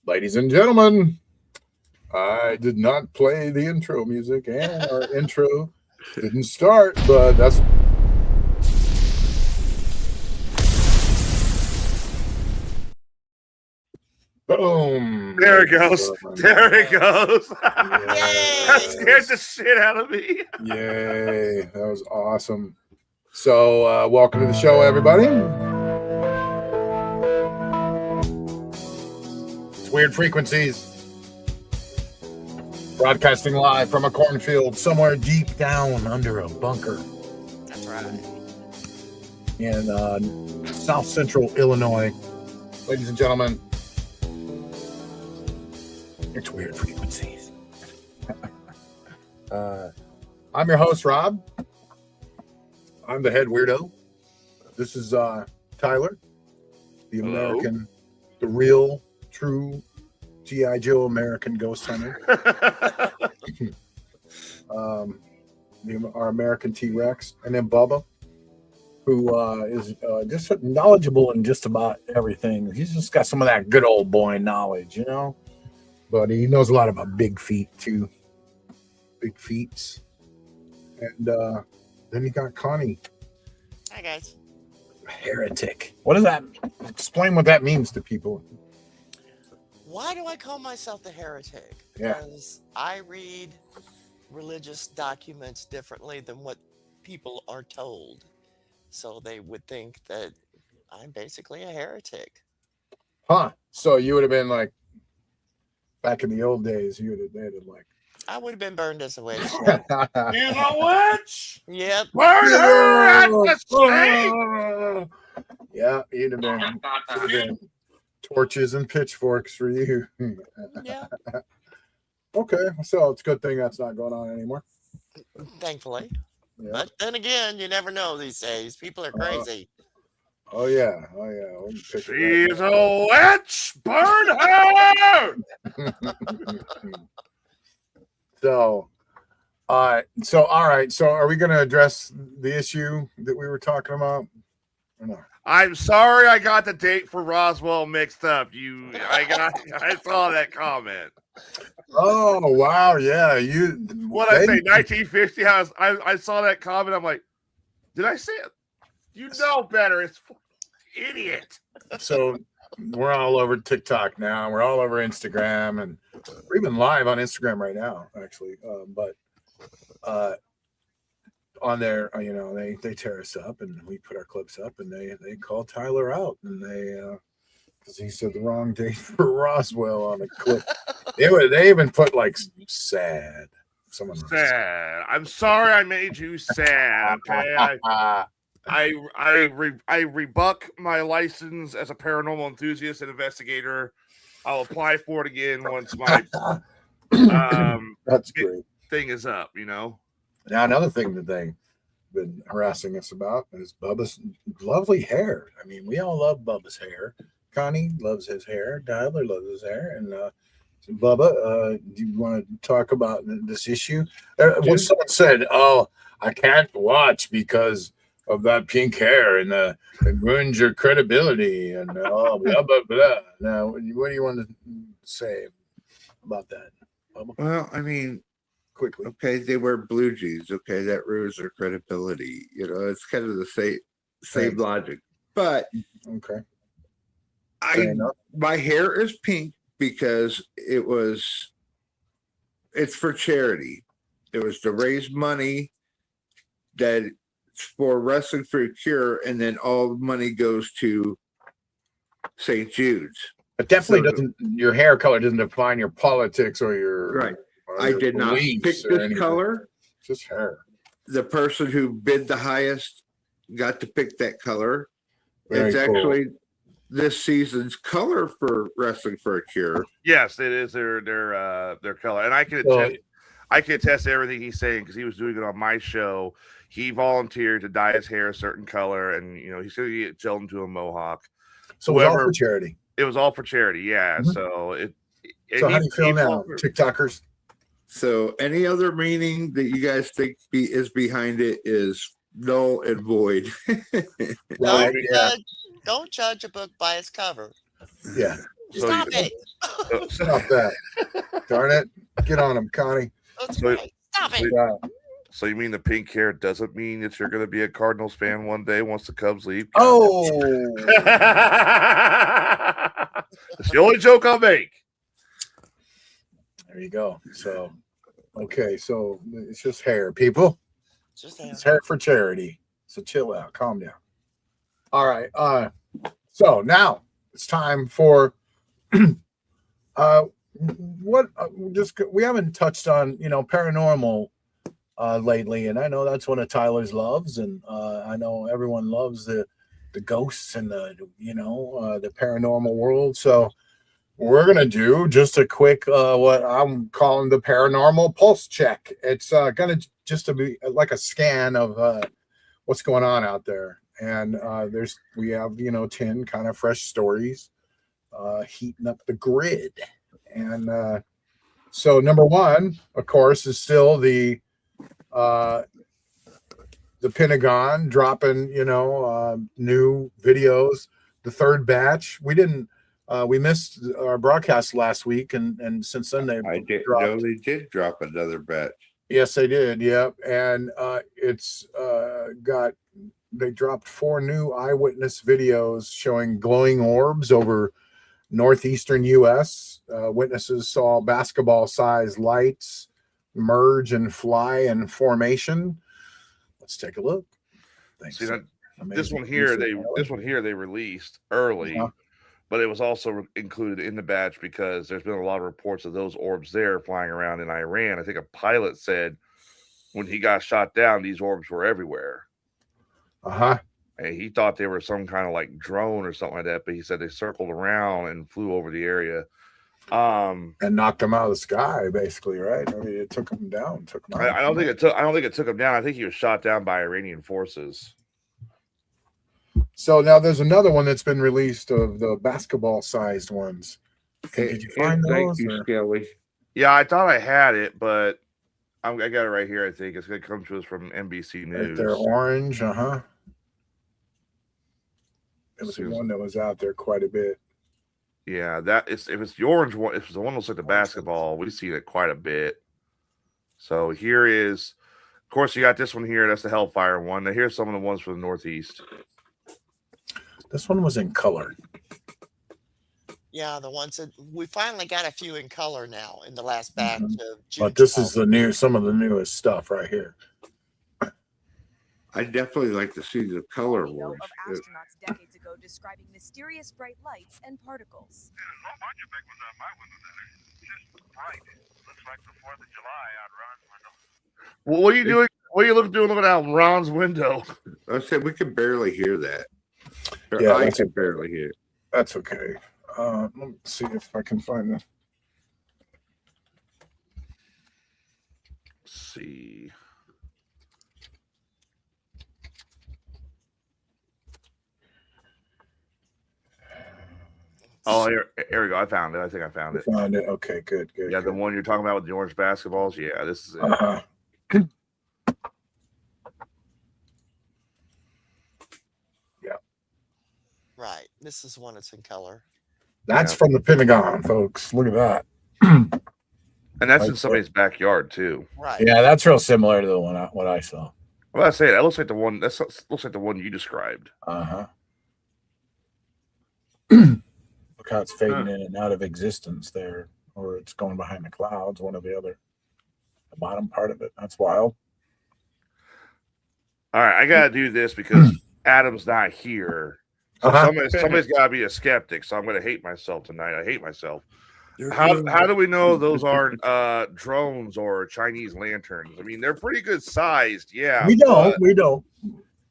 Ladies and gentlemen, I did not play the intro music, and our intro didn't start, but that's... Boom. There it goes. There it goes. That scared the shit out of me. Yay. That was awesome. So, welcome to the show, everybody. It's Weird Frequencies. Broadcasting live from a cornfield somewhere deep down under a bunker. That's right. In South Central Illinois. Ladies and gentlemen, it's Weird Frequencies. I'm your host, Rob. I'm the head weirdo. This is Tyler, the American, the real, true G.I. Joe American ghost hunter. Our American T-Rex. And then Bubba, who is just knowledgeable in just about everything. He's just got some of that good old boy knowledge, you know? But he knows a lot about big feet, too. Big feet. And then you got Connie. Hi, guys. Heretic. What does that... Explain what that means to people. Why do I call myself the heretic? Yeah. Because I read religious documents differently than what people are told. So they would think that I'm basically a heretic. Huh. So you would have been like, back in the old days, you would have been like... I would have been burned as a witch. She's a witch. Yep. Burn her at the stake. Yeah, you'd have been torches and pitchforks for you. Yeah. Okay, so it's a good thing that's not going on anymore. Thankfully. Yeah. But then again, you never know these days. People are crazy. Oh yeah. She's a witch. Burn her. So all right. So are we going to address the issue that we were talking about? Or no? I'm sorry I got the date for Roswell mixed up. I saw that comment. Oh wow, yeah. I say 1950? I saw that comment. I'm like, did I say it? You know better. It's idiot. So we're all over TikTok now. We're all over Instagram, and we're even live on Instagram right now, actually. But on there, they tear us up, and we put our clips up, and they call Tyler out, and because he said the wrong date for Roswell on a clip. They even put like sad. Someone sad. I'm sorry I made you sad. Okay. I rebuck my license as a paranormal enthusiast and investigator. I'll apply for it again once my that's great thing is up. You know. Now another thing that they've been harassing us about is Bubba's lovely hair. I mean, we all love Bubba's hair. Connie loves his hair. Tyler loves his hair, and so Bubba, do you want to talk about this issue? When someone said, "Oh, I can't watch because of that pink hair and it ruins your credibility," and blah blah blah. Now, what do you want to say about that, Bubba? Well, I mean, quickly. Okay, they wear blue jeans. Okay, that ruins their credibility. You know, it's kind of the same logic. But okay, my hair is pink because it's for charity. It was to raise money that for Wrestling for a Cure, and then all money goes to St. Jude's. It definitely doesn't. Your hair color doesn't define your politics or your right. I did not pick this color. Just hair. The person who bid the highest got to pick that color. Very it's cool. Actually this season's color for Wrestling for a Cure. Yes, it is their color, and I can attest to everything he's saying because he was doing it on my show. He volunteered to dye his hair a certain color, and he's going to get gelled into a mohawk. So it was all for charity. It was all for charity, yeah. Mm-hmm. So how do you feel now, TikTokers? So any other meaning that you guys think is behind it is null and void. Right? Yeah. Don't judge a book by its cover. Yeah. So Stop it. Stop that. Darn it. Get on him, Connie. That's So- right. Stop it. Yeah. So you mean the pink hair doesn't mean that you're going to be a Cardinals fan one day once the Cubs leave? Oh. It's the only joke I'll make. There you go. So, okay. So it's just hair, people. Just It's hair for charity. So chill out. Calm down. All right. So now it's time for we haven't touched on, paranormal lately, and I know that's one of Tyler's loves, and I know everyone loves the ghosts and the paranormal world. So we're gonna do just a quick what I'm calling the Paranormal Pulse Check. It's gonna just to be like a scan of what's going on out there, and we have 10 kind of fresh stories heating up the grid, and so number one, of course, is still the Pentagon dropping, new videos. The third batch. We missed our broadcast last week, and since then they did drop another batch. Yes, they did. Yep, and they dropped 4 new eyewitness videos showing glowing orbs over northeastern U.S. Witnesses saw basketball-sized lights merge and fly in formation. Let's take a look. Thanks. See, this one here they released early, but it was also included in the batch because there's been a lot of reports of those orbs there flying around in Iran. I think a pilot said when he got shot down, these orbs were everywhere. And he thought they were some kind of like drone or something like that, but he said they circled around and flew over the area. And knocked him out of the sky, basically, right? I mean, it took him down. I don't think it took him down. I think he was shot down by Iranian forces. So now there's another one that's been released of the basketball-sized ones. Did you find those? Thank you, Skelly. Yeah, I thought I had it, but I got it right here. I think it's going to come to us from NBC News. Right there, orange. It was the one that was out there quite a bit. Yeah, if it's the orange one, if it's the one that looks like the basketball, we've seen it quite a bit. So here is, of course, you got this one here. That's the Hellfire one. Now here's some of the ones from the Northeast. This one was in color. Yeah, the ones that we finally got a few in color now in the last batch of June. But this is some of the newest stuff right here. I definitely like to see the color ones. Of astronauts decades ago describing mysterious bright lights and particles. Looks like the 4th of July out Ron's window. Well, what are you doing? What are you looking out Ron's window? I said we could barely hear that. Yeah, I could barely hear it. That's okay. Let me see if I can find the. Let's see. Oh, here we go. I found it. I think I found it. Found it. Okay, good. Yeah, the one you're talking about with the orange basketballs. Yeah, this is it. Yeah. Right. This is one that's in color. That's from the Pentagon, folks. Look at that. And that's in somebody's backyard too. Right. Yeah, that's real similar to the one what I saw. Well, I say that looks like the one. That looks like the one you described. Look how it's fading in and out of existence there, or it's going behind the clouds, one or the other. The bottom part of it. That's wild. All right, I gotta do this because Adam's not here. So somebody's gotta be a skeptic. So I'm gonna hate myself tonight. I hate myself. How do we know those aren't drones or Chinese lanterns? I mean, they're pretty good sized. Yeah, we don't.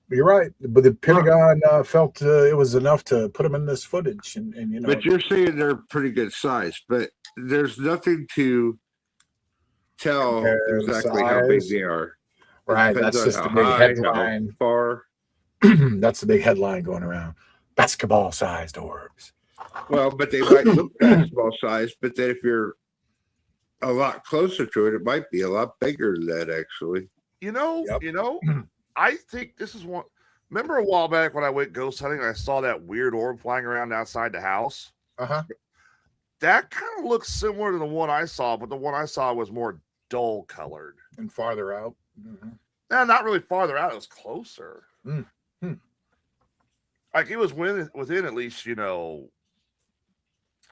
You're right, but the Pentagon felt it was enough to put them in this footage, and But you're saying they're pretty good size, but there's nothing to tell exactly how big they are. Right, that's just the big headline. Far. That's the big headline going around. Basketball-sized orbs. Well, but they might look basketball size, but then if you're a lot closer to it, it might be a lot bigger than that, actually. I think this is one. Remember a while back when I went ghost hunting and I saw that weird orb flying around outside the house? Uh-huh. That kind of looks similar to the one I saw, but the one I saw was more dull colored. And farther out. Mm-hmm. No, not really farther out. It was closer. Mm-hmm. Like it was within at least, I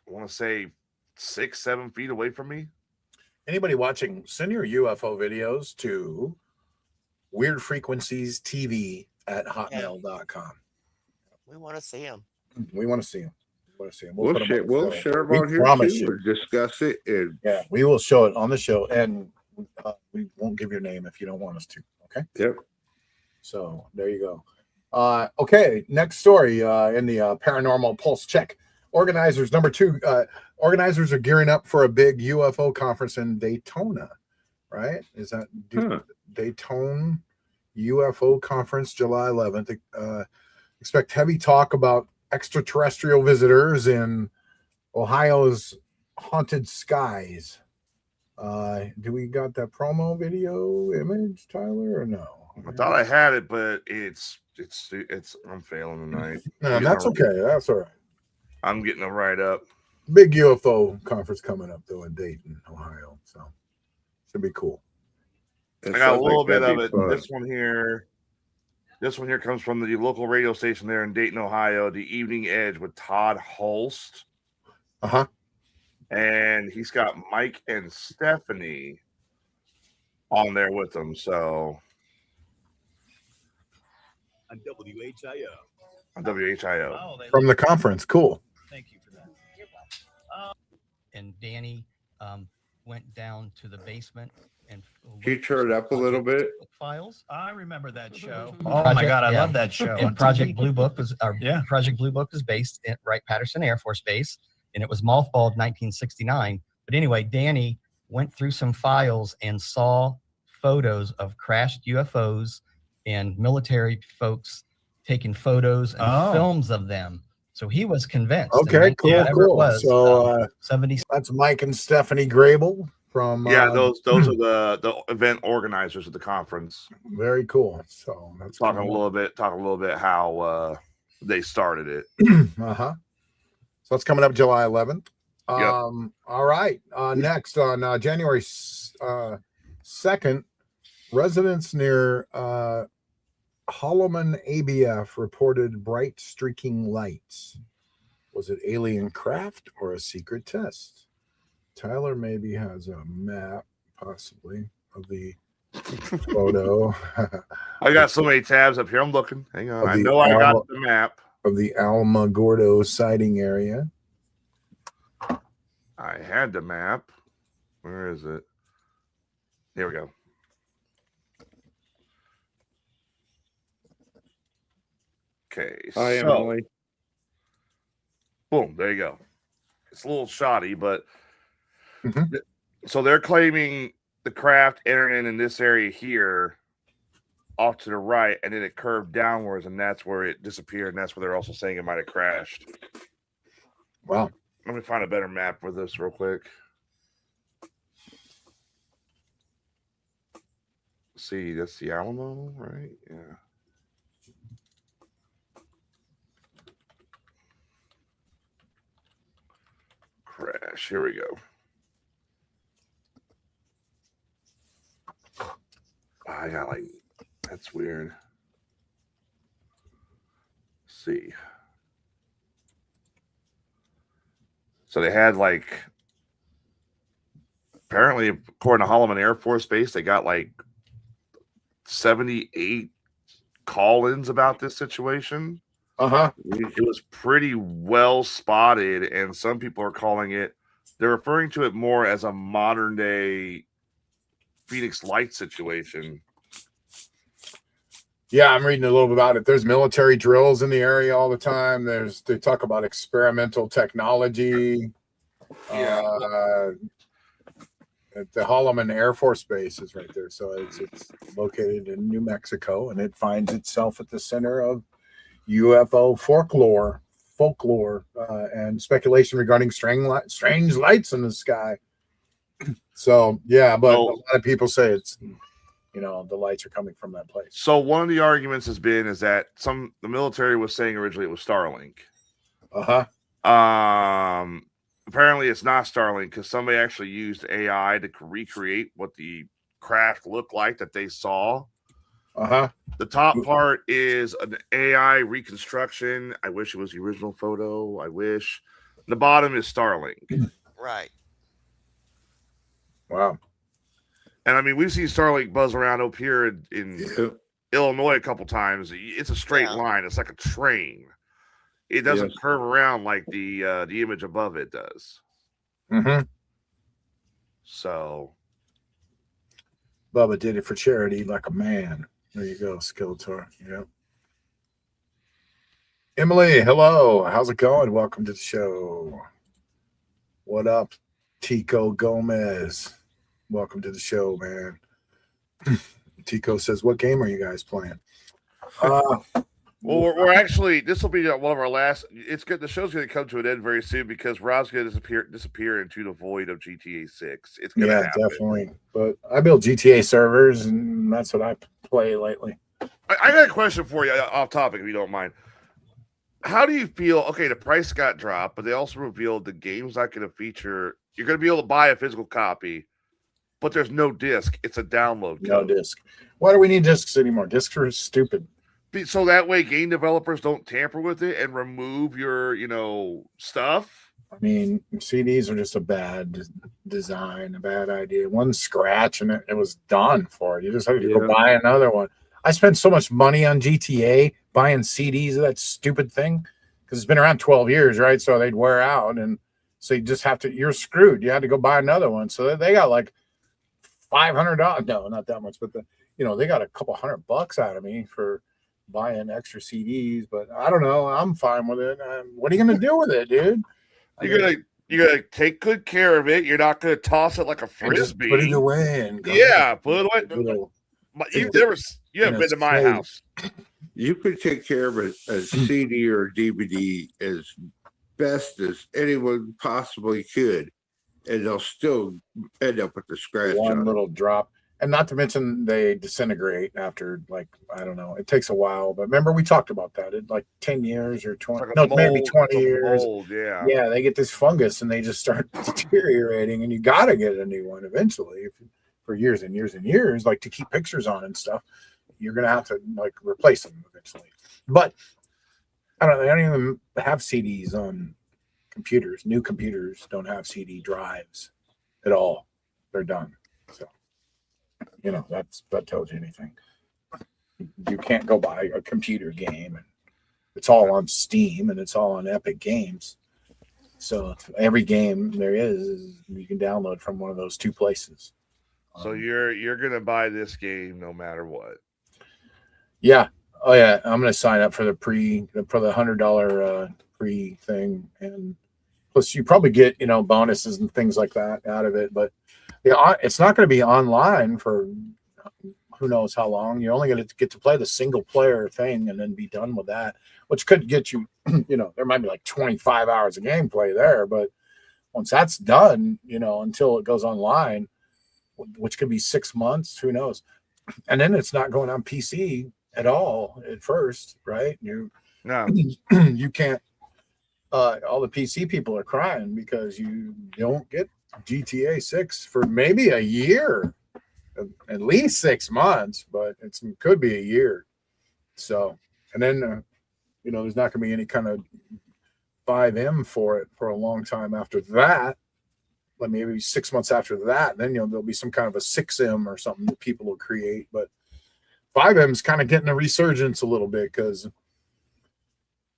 want to say 6-7 feet away from me. Anybody watching, send your UFO videos to weirdfrequenciestv@hotmail.com. We want to see them. We want to see them. We'll put 'em on the we'll show. share them We on here promise too. you. We'll discuss it. And Yeah, we will show it on the show, and we won't give your name if you don't want us to. Okay. Yep. So there you go. Okay, next story in the Paranormal Pulse Check. Organizers, number 2, organizers are gearing up for a big UFO conference in Daytona, right? Is that Daytona UFO conference, July 11th? Expect heavy talk about extraterrestrial visitors in Ohio's haunted skies. Do we got that promo video image, Tyler, or no? I thought I had it, but it's I'm failing tonight. No, that's okay. That's all right. I'm getting them right up. Big UFO conference coming up though in Dayton, Ohio. So should be cool. I got a little bit of it. This one here comes from the local radio station there in Dayton, Ohio, The Evening Edge with Todd Holst. Uh-huh. And he's got Mike and Stephanie on there with him. So on WHIO. On WHIO. Oh, from the conference. Cool. Thank you for that. You're welcome. And Danny went down to the basement and Can you turn it up a little bit? Files. I remember that show. Oh my God, I love that show. And Project Blue Book was Project Blue Book was based at Wright-Patterson Air Force Base, and it was mothballed 1969. But anyway, Danny went through some files and saw photos of crashed UFOs and military folks taking photos and films of them. So he was convinced. Okay, cool. It was, so 70. That's Mike and Stephanie Grable from those are the event organizers of the conference. Very cool. So that's talking a little bit how they started it. Uh-huh. So that's coming up July 11th. Yep. All right. Next on January 2nd, residents near Holloman ABF reported bright streaking lights. Was it alien craft or a secret test? Tyler maybe has a map, possibly, of the photo. I got so many tabs up here. I'm looking. Hang on. I know I got the map of the Alamogordo sighting area. I had the map. Where is it? Here we go. Okay. Hi, Emily. Boom. There you go. It's a little shoddy, but so they're claiming the craft entering in this area here off to the right, and then it curved downwards, and that's where it disappeared, and that's where they're also saying it might have crashed. Wow. Let me find a better map for this real quick. See, that's the Alamo, right? Yeah. Crash. Here we go. I got that's weird. Let's see. So they had apparently, according to Holloman Air Force Base, they got 78 call-ins about this situation. Uh-huh. It was pretty well spotted, and some people are calling it, they're referring to it more as a modern day Phoenix Light situation. Yeah, I'm reading a little bit about it. There's military drills in the area all the time. They talk about experimental technology. Yeah. At the Holloman Air Force Base is right there. So it's located in New Mexico, and it finds itself at the center of UFO folklore, and speculation regarding strange lights in the sky. So yeah, but a lot of people say the lights are coming from that place. So one of the arguments is that the military was saying originally it was Starlink. Apparently it's not Starlink because somebody actually used AI to recreate what the craft looked like that they saw. The top part is an AI reconstruction. I wish it was the original photo. I wish. The bottom is Starlink. Right. Wow. And I mean, we've seen Starlink buzz around up here in Illinois a couple times. It's a straight line. It's like a train. It doesn't curve around like the image above it does. So Bubba did it for charity like a man. There you go, Skeletor. Yep. Emily, hello. How's it going? Welcome to the show. What up, Tico Gomez? Welcome to the show, man. Tico says, what game are you guys playing? Well, we're actually, this will be one of our last. It's good. The show's going to come to an end very soon because Rob's going to disappear into the void of GTA 6. It's going to happen. Definitely. But I build GTA servers, and that's what I play lately. I got a question for you off topic, if you don't mind. How do you feel? Okay, the price got dropped, but they also revealed the game's not going to feature. You're going to be able to buy a physical copy, but there's no disc. It's a download code. No disc. Why do we need discs anymore? Discs are stupid. So that way game developers don't tamper with it and remove your, stuff. I mean, CDs are just a bad design, a bad idea. One scratch and it was done for it. You just have to go buy another one. I spent so much money on GTA buying CDs of that stupid thing because it's been around 12 years, right? So they'd wear out. And so you just have to, you're screwed. You had to go buy another one. So they got like $500. No, not that much, but they got a couple $100 out of me for buying extra CDs, but I don't know. I'm fine with it. What are you going to do with it, dude? You're gonna take good care of it. You're not gonna toss it like a frisbee. Put it away and put it away. You haven't been to my house. You could take care of a CD or DVD as best as anyone possibly could, and they'll still end up with the scratch. One little drop. And not to mention they disintegrate after, like, I don't know, it takes a while. But remember, we talked about that. It like 10 years or 20, maybe 20 years. Mold, yeah, they get this fungus and they just start deteriorating. And you got to get a new one eventually for years and years and years, like to keep pictures on and stuff. You're going to have to like replace them eventually. But I don't even have CDs on computers. New computers don't have CD drives at all. They're done. So. That tells you anything. You can't go buy a computer game, and it's all on Steam and it's all on Epic Games. So every game there is you can download from one of those two places. So you're gonna buy this game no matter what. Yeah. Oh yeah. I'm gonna sign up for the $100 pre thing, and plus you probably get bonuses and things like that out of it, but. It's not going to be online for who knows how long. You're only going to get to play the single player thing and then be done with that, which could get you, there might be like 25 hours of gameplay there. But once that's done, until it goes online, which could be 6 months, who knows? And then it's not going on PC at all at first, right? You can't. All the PC people are crying because you don't get GTA 6 for maybe a year, at least 6 months, but it could be a year. So, and then, there's not going to be any kind of 5M for it for a long time after that. Like maybe 6 months after that, then, there'll be some kind of a 6M or something that people will create. But 5M is kind of getting a resurgence a little bit because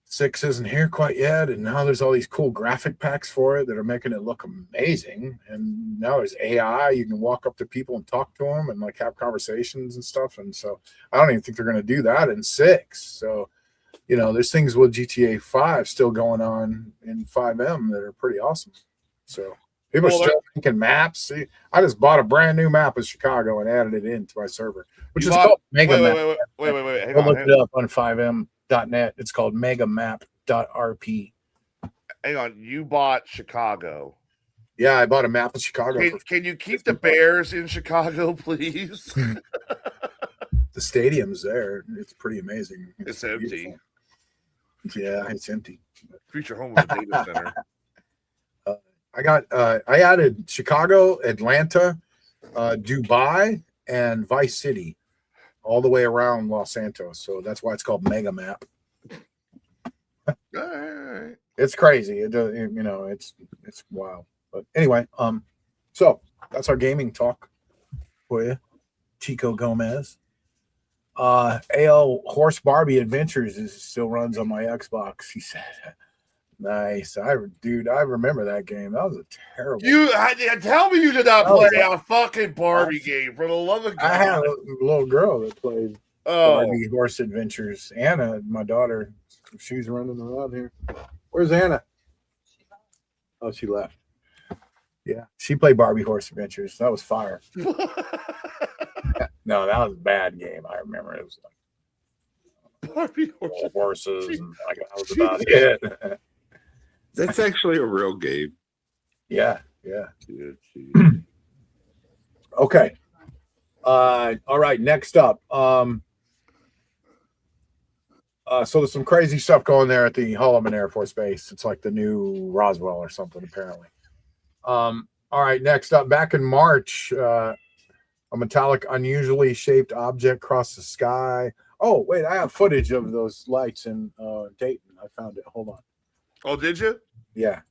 6 isn't here quite yet, and now there's all these cool graphic packs for it that are making it look amazing. And now there's AI. You can walk up to people and talk to them and like have conversations and stuff. And so I don't even think they're going to do that in 6. So, there's things with GTA 5 still going on in 5M that are pretty awesome. So people are still making maps. See, I just bought a brand new map of Chicago and added it into my server, which is called Mega Map. Wait. Look it up on 5M.net. It's called megamap.rp. Hang on, you bought Chicago. Yeah, I bought a map of Chicago. Can you keep the Bears in Chicago, please? The stadium's there. It's pretty amazing. It's empty. Beautiful. Yeah, it's empty. Future home of a data center. I added Chicago, Atlanta, Dubai, and Vice City, all the way around Los Santos. So that's why it's called Mega Map. All right. It's crazy. It's wild. But anyway, so that's our gaming talk for you, Chico Gomez. AL Horse Barbie Adventures still runs on my Xbox. He said, "Nice, I remember that game. That was a terrible. Tell me you did not play a fucking Barbie game for the love of God." I had a little girl that played Barbie Horse Adventures. Anna, my daughter, she's running around here. Where's Anna? Oh, she left. Yeah, she played Barbie Horse Adventures. That was fire. No, that was a bad game. I remember it was like Barbie horses. And like, that was about it. That's actually a real game. Yeah. Okay. All right. Next up. So there's some crazy stuff going there at the Holloman Air Force Base. It's like the new Roswell or something, apparently. All right. Next up, back in March, a metallic, unusually shaped object crossed the sky. Oh, wait, I have footage of those lights in Dayton. I found it. Hold on. Oh, did you? Yeah.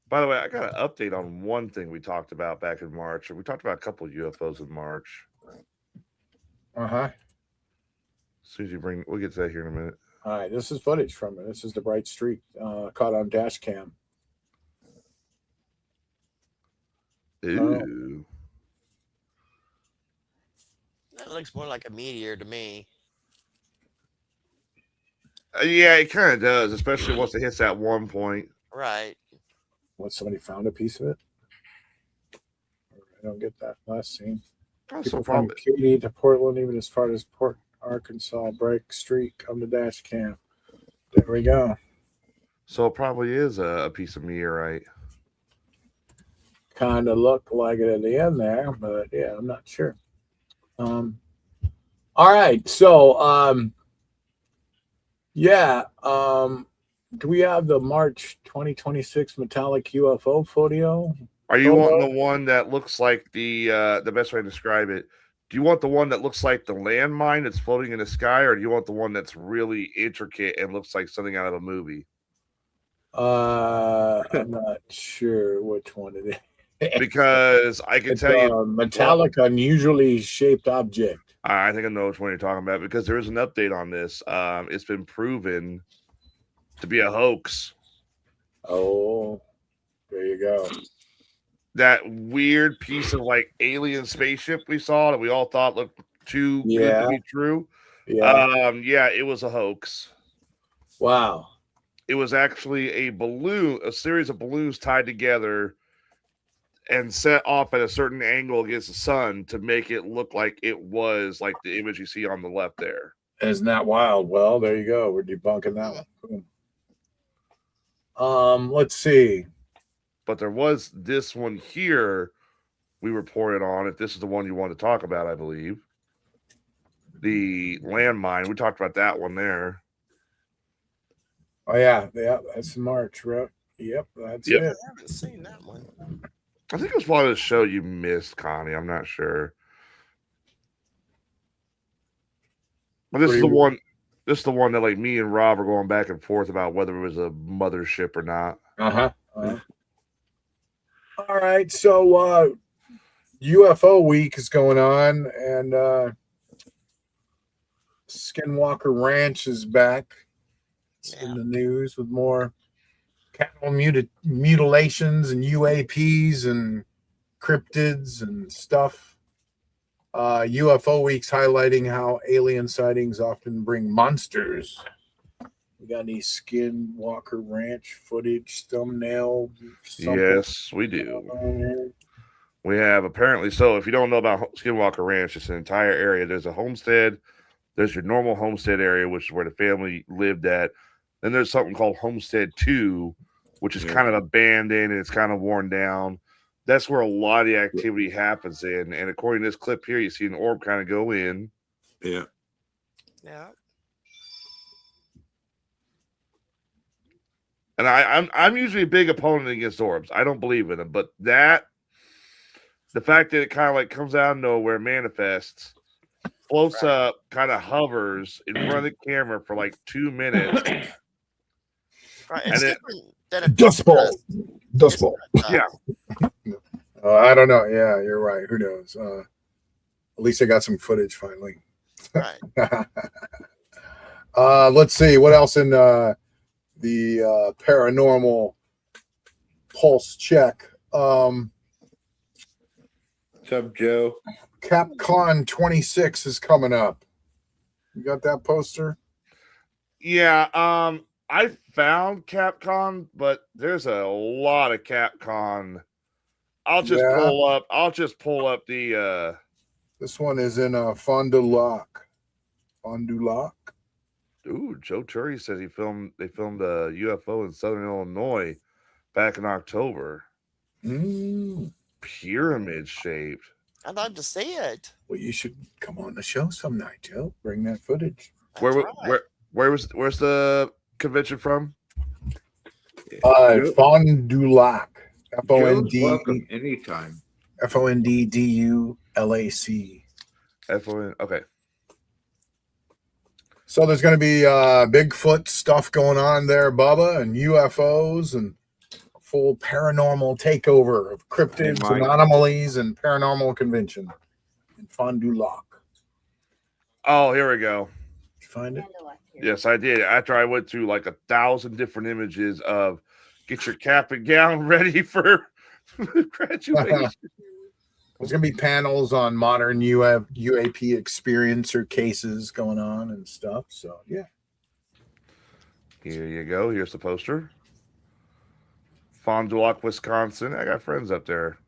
By the way, I got an update on one thing we talked about back in March. We talked about a couple of UFOs in March. Uh-huh. As soon as you we'll get to that here in a minute. All right, this is footage from it. This is the bright streak caught on dash cam. Ooh. That looks more like a meteor to me. Yeah, it kind of does, especially once it hits that one point. Right. What, somebody found a piece of it? I don't get that last scene. People from Katy to Portland, even as far as Port Arkansas, break street, come to dash cam. There we go. So it probably is a piece of meteorite. Kind of looked like it at the end there, but yeah, I'm not sure. All right, so do we have the March 2026 metallic UFO photo? Are you wanting the one that looks like the best way to describe it? Do you want the one that looks like the landmine that's floating in the sky, or do you want the one that's really intricate and looks like something out of a movie? I'm not sure which one it is. Because I can tell you, metallic, unusually shaped object. I think I know which one you're talking about because there is an update on this. It's been proven to be a hoax. Oh, there you go. That weird piece of like alien spaceship we saw that we all thought looked too good to be true. Yeah. It was a hoax. Wow. It was actually a series of balloons tied together and set off at a certain angle against the sun to make it look like it was like the image you see on the left there. Isn't that wild? Well, there you go. We're debunking that one. Let's see. But there was this one here we reported on, if this is the one you want to talk about, I believe. The landmine. We talked about that one there. Oh, yeah. Yeah, that's March, right? Yep, that's it. I haven't seen that one. I think it was part of the show you missed, Connie. I'm not sure. But this is the one. This is the one that like me and Rob are going back and forth about whether it was a mothership or not. All right, so UFO week is going on, and Skinwalker Ranch is back in the news with more cattle mutilations and UAPs and cryptids and stuff. UFO week's highlighting how alien sightings often bring monsters. We got any Skinwalker Ranch footage, thumbnail? Yes, we do. We have apparently. So if you don't know about Skinwalker Ranch, it's an entire area. There's a homestead. There's your normal homestead area, which is where the family lived at. Then there's something called Homestead 2, which is kind of abandoned and it's kind of worn down. That's where a lot of the activity happens in. And according to this clip here, you see an orb kind of go in. Yeah. Yeah. And I'm usually a big opponent against orbs. I don't believe in them, but the fact that it kind of like comes out of nowhere, manifests, floats up, kind of hovers in front of the camera for like 2 minutes. Right. It's And different than a Dust ball. Dust ball. Yeah. I don't know. Yeah, you're right. Who knows? At least I got some footage finally. Right. Let's see what else in the paranormal pulse check. What's up, Joe? Capcom 26 is coming up. You got that poster? Yeah. I found Capcom, but there's a lot of Capcom. I'll just pull up the This one is in Fond du Lac. Fond du Lac. Ooh, Joe Turry says they filmed a UFO in Southern Illinois back in October. Pyramid shaped. I'd love to see it. Well, you should come on the show some night, Joe. Bring that footage. Where's the convention from? Fond du Lac. Welcome anytime. FONDDULAC. Okay. So there's going to be Bigfoot stuff going on there, Bubba, and UFOs and a full paranormal takeover of cryptids and anomalies and paranormal convention in Fond du Lac. Oh, here we go. Did you find it? Yes, I did. After I went through like 1,000 different images of get your cap and gown ready for graduation. There's going to be panels on modern UAP experiencer cases going on and stuff. So, yeah. Here you go. Here's the poster. Fond du Lac, Wisconsin. I got friends up there.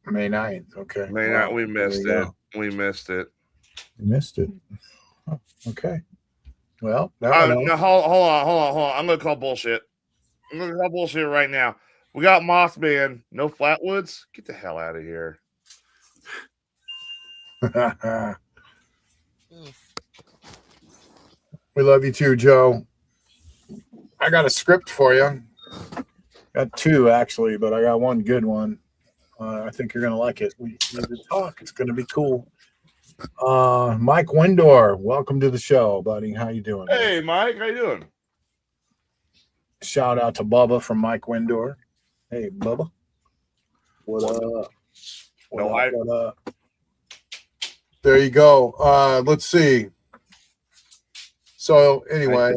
May 9th. Okay. May 9th. We missed it. We missed it. You missed it. Oh, okay. Well, no, hold on. I'm going to call bullshit. I'm going to call bullshit right now. We got Mothman, no Flatwoods. Get the hell out of here. We love you too, Joe. I got a script for you. Got two, actually, but I got one good one. I think you're going to like it. We need to talk. It's going to be cool. Mike Windor, welcome to the show, buddy. How you doing? Hey, Mike. How you doing? Shout out to Bubba from Mike Windor. Hey, Bubba. What up? What up? There you go. Let's see. So anyway,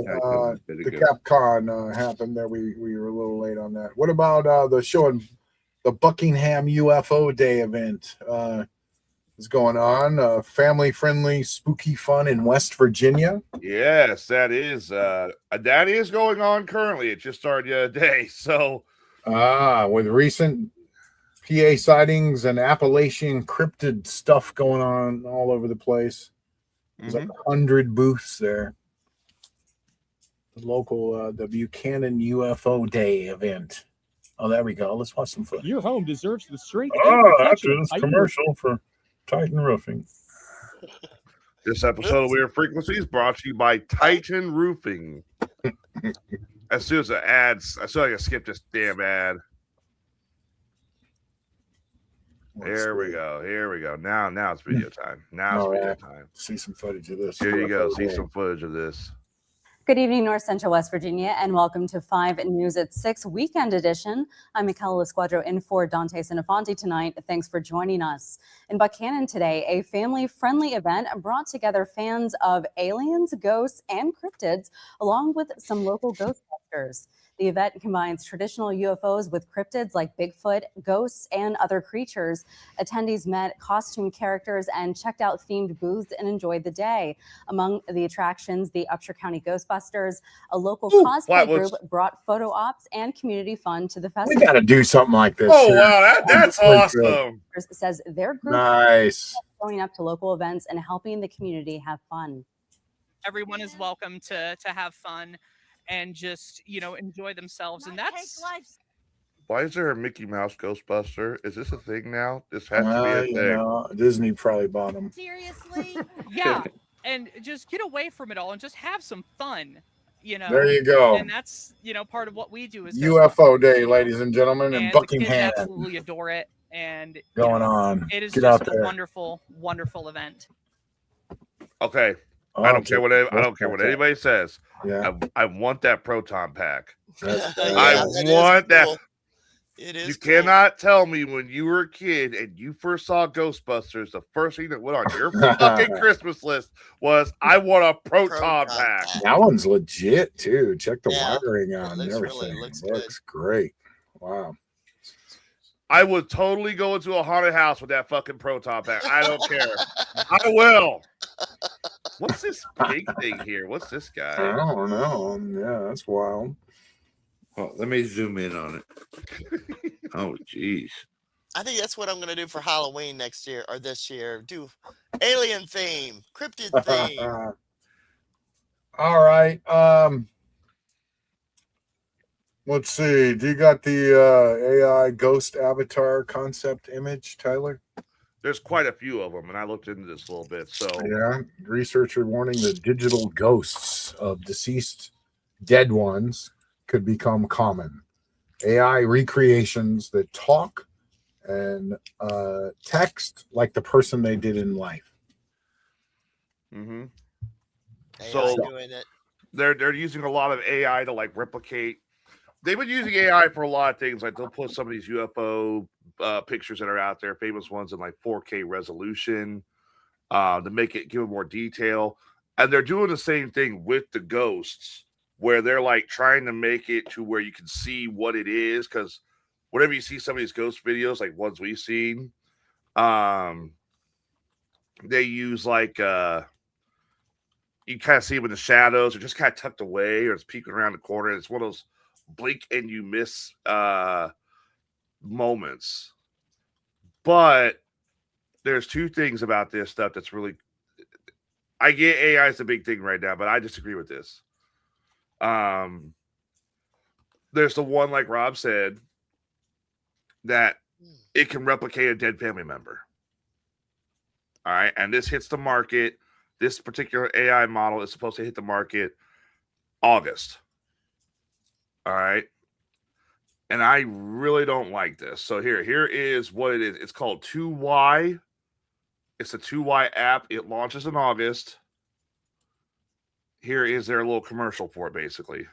the Capcom happened there. We were a little late on that. What about the show, the Buckingham UFO Day event is going on? Family-friendly, spooky fun in West Virginia. Yes, that is going on currently. It just started the other day. So with recent PA sightings and Appalachian cryptid stuff going on all over the place. There's like 100 booths there. The local, the Buchanan UFO Day event. Oh, there we go. Let's watch some footage. Your home deserves the strength. After this commercial for Titan Roofing. This episode of Weird Frequencies brought to you by Titan Roofing. As soon as the ads, I feel like I skipped this damn ad. Here we go. Now it's video time. Now it's video time. See some footage of this. Here you go. See some footage of this. Good evening, North Central West Virginia, and welcome to 5 News at 6 Weekend Edition. I'm Michaela Esquadro in for Dante Sinafonte tonight. Thanks for joining us. In Buchanan today, a family-friendly event brought together fans of aliens, ghosts, and cryptids, along with some local ghostbusters. The event combines traditional UFOs with cryptids like Bigfoot, ghosts, and other creatures. Attendees met costume characters and checked out themed booths and enjoyed the day. Among the attractions, the Upshur County Ghostbusters, a local cosplay group brought photo ops and community fun to the festival. We got to do something like this. Oh, wow, that's awesome. Says their group nice. Showing up to local events and helping the community have fun. Everyone is welcome to have fun. and just, enjoy themselves. And that's Why is there a Mickey Mouse Ghostbuster? Is this a thing now? This has to be a thing. Disney probably bought them. Seriously? yeah, and just get away from it all and just have some fun. There you go. And that's part of what we do is UFO Day, ladies and gentlemen, in and Buckingham. The kids absolutely adore it, and Going on. It is Get just out a there. wonderful, wonderful event. Okay. I don't care what anybody says. Yeah. I want that proton pack. I want that. Cool. It is. You cool. cannot tell me when you were a kid and you first saw Ghostbusters, the first thing that went on your fucking Christmas list was, I want a proton pack. That one's legit too. Check the Yeah. wiring on and Looks everything. really- looks Looks great. Wow. I would totally go into a haunted house with that fucking proton pack. I don't care. I will. What's this big thing here? What's this I guy? don't know. Yeah, that's wild. Well, let me zoom in on it. Oh, jeez. I think that's what I'm going to do for Halloween next year or this year. Do alien theme, cryptid theme. All right. Let's see. Do you got the AI ghost avatar concept image, Tyler? There's quite a few of them, and I looked into this a little bit. So Yeah. Researcher warning the digital ghosts of deceased dead ones could become common. AI recreations that talk and text like the person they did in life. mm-hmm. AI doing it. They're using a lot of AI to like replicate. They've been using AI for a lot of things. Like they'll put some of these UFO pictures that are out there, famous ones in like 4K resolution, to make it give it more detail. And they're doing the same thing with the ghosts, where they're like trying to make it to where you can see what it is. Because whenever you see some of these ghost videos, like ones we've seen, they use like you kind of see them in the shadows, or just kind of tucked away, or it's peeking around the corner. It's one of those blink and you miss moments. But there's two things about this stuff that's really, I get AI is a big thing right now, but I disagree with this. There's the one, like Rob said, that it can replicate a dead family member. All right, and this hits the market. This particular AI model is supposed to hit the market August. All right. And I really don't like this. So here is what it is. It's called 2Y. It's a 2Y app. It launches in August. Here is their little commercial for it, basically.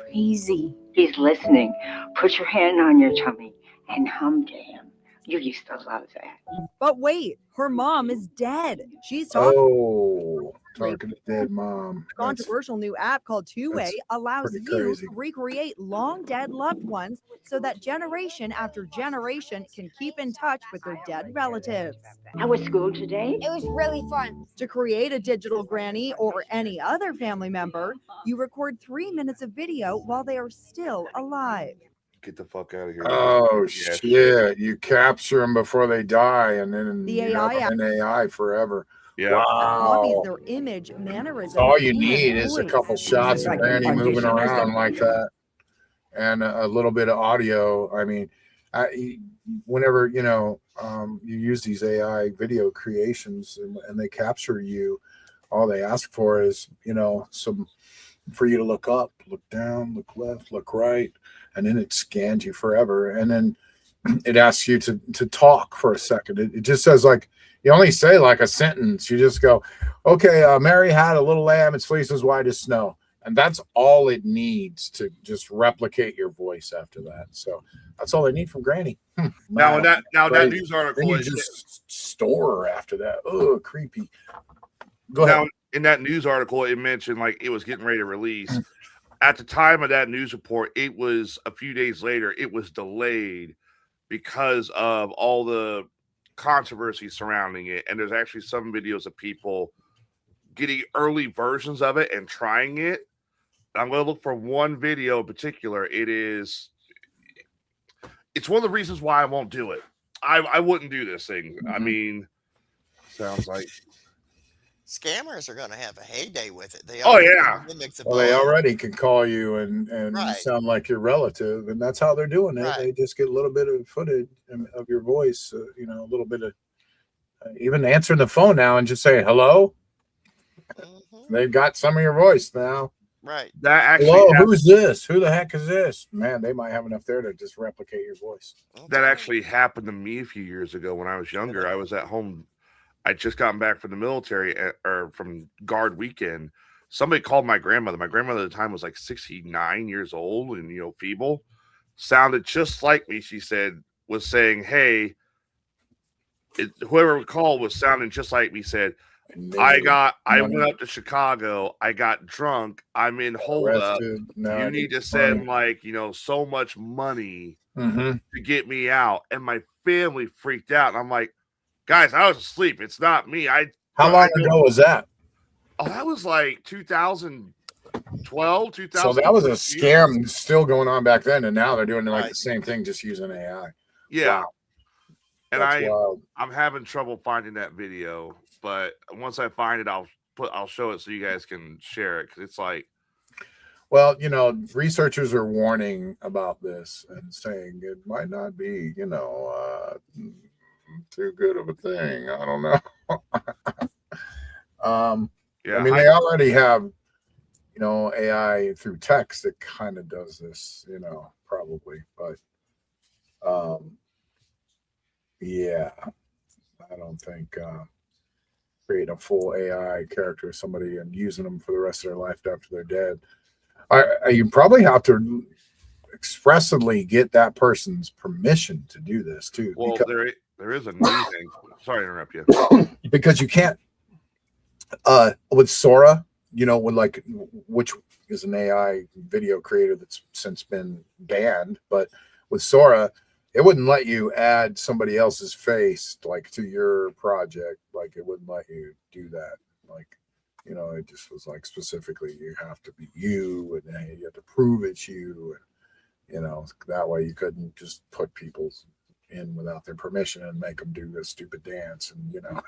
Crazy. He's listening. Put your hand on your tummy and hum to him. You used to love that. But wait, her mom is dead. She's talking. Oh, talking to dead mom. A controversial new app called Two Way allows pretty you crazy. to recreate long dead loved ones so that generation after generation can keep in touch with their dead relatives. How was school today? It was really fun. To create a digital granny or any other family member, you record 3 minutes of video while they are still alive. Get the fuck out of here. Oh, Yeah, shit. You capture them before they die, and then The you AI have an AI forever. Yeah. Copies Wow. their image, mannerisms. All you and need is a voice. couple shots of Granny moving around like that, and a little bit of audio. I mean, whenever you use these AI video creations and they capture you, all they ask for is some for you to look up, look down, look left, look right, and then it scans you forever, and then it asks you to talk for a second. It just says, like, you only say like a sentence. You just go, okay, Mary had a little lamb, its fleece was white as snow. And that's all it needs to just replicate your voice after that. So that's all they need from Granny. Now Wow. that Right. news article, Then you just store her after that. Oh, creepy. Go ahead. now in that news article, it mentioned like it was getting ready to release. At the time of that news report, it was a few days later. It was delayed because of all the controversy surrounding it. And there's actually some videos of people getting early versions of it and trying it. I'm going to look for one video in particular. It's one of the reasons why I won't do it. I wouldn't do this thing. I mean, sounds like. Scammers are going to have a heyday with it. They Oh, already yeah. mimic the Well, they voice. already can call you and Right. sound like your relative, and that's how they're doing it. Right. They just get a little bit of footage of your voice, you know, a little bit of even answering the phone now and just say hello. They've got some of your voice now. Right. That actually Hello, who's this? Who the heck is this? Man, they might have enough there to just replicate your voice. That actually happened to me a few years ago when I was younger. I was at home. I just gotten back from the military or from guard weekend. Somebody called my grandmother. My grandmother at the time was like 69 years old and, you know, feeble. Sounded just like me. She said, was saying, hey, whoever called was sounding just like me. Said, I went up to Chicago. I got drunk. I'm in holdup. You need to send like, you know, so much money to get me out. And my family freaked out. And I'm like, guys, I was asleep. It's not me. How long ago was that? Oh, that was like 2012, 2000. So that was a scam still going on back then, and now they're doing like the same thing, just using AI. Yeah. Wow. And That's wild. I'm having trouble finding that video, but once I find it, I'll show it so you guys can share it, because it's like, well, you know, researchers are warning about this and saying it might not be, you know, too good of a thing. I don't know. Yeah, I mean, they already have, you know, AI through text that kind of does this, you know, probably, but yeah, I don't think creating a full AI character of somebody and using them for the rest of their life after they're dead. You probably have to expressly get that person's permission to do this too. Well, because there is a new thing. Sorry to interrupt you. Because you can't with Sora, you know, which is an AI video creator that's since been banned, but with Sora, it wouldn't let you add somebody else's face like to your project. Like it wouldn't let you do that. Like, you know, it just was like specifically you have to be you, and then you have to prove it's you, and you know, that way you couldn't just put people's in without their permission and make them do a stupid dance, and you know,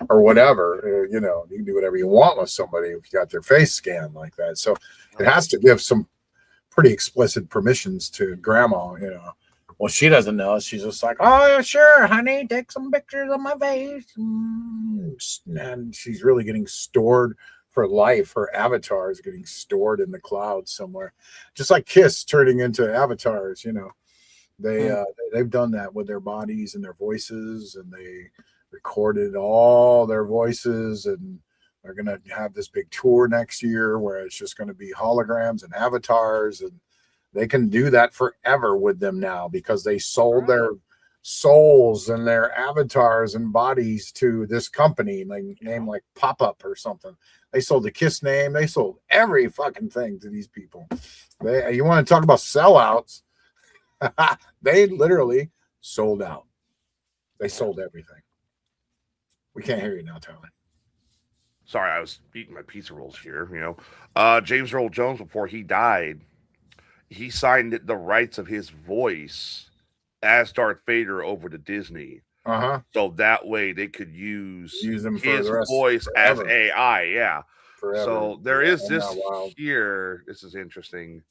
or whatever. You know, you can do whatever you want with somebody if you got their face scanned like that. So it has to give some pretty explicit permissions to grandma. You know, well, she doesn't know. She's just like, oh sure, honey, take some pictures of my face, and she's really getting stored for life. Her avatar is getting stored in the cloud somewhere, just like Kiss turning into avatars. You know. They've done that with their bodies and their voices, and they recorded all their voices, and they're going to have this big tour next year where it's just going to be holograms and avatars, and they can do that forever with them now because they sold their souls and their avatars and bodies to this company named like Pop-Up or something. They sold the Kiss name. They sold every fucking thing to these people. You want to talk about sellouts? They literally sold out. They sold everything. We can't hear you now, Tyler. Sorry, I was eating my pizza rolls here. You know, James Earl Jones, before he died, he signed the rights of his voice as Darth Vader over to Disney. So that way they could use them for his the rest voice forever. as AI. Yeah. Forever. So there is this wild. here. This is interesting.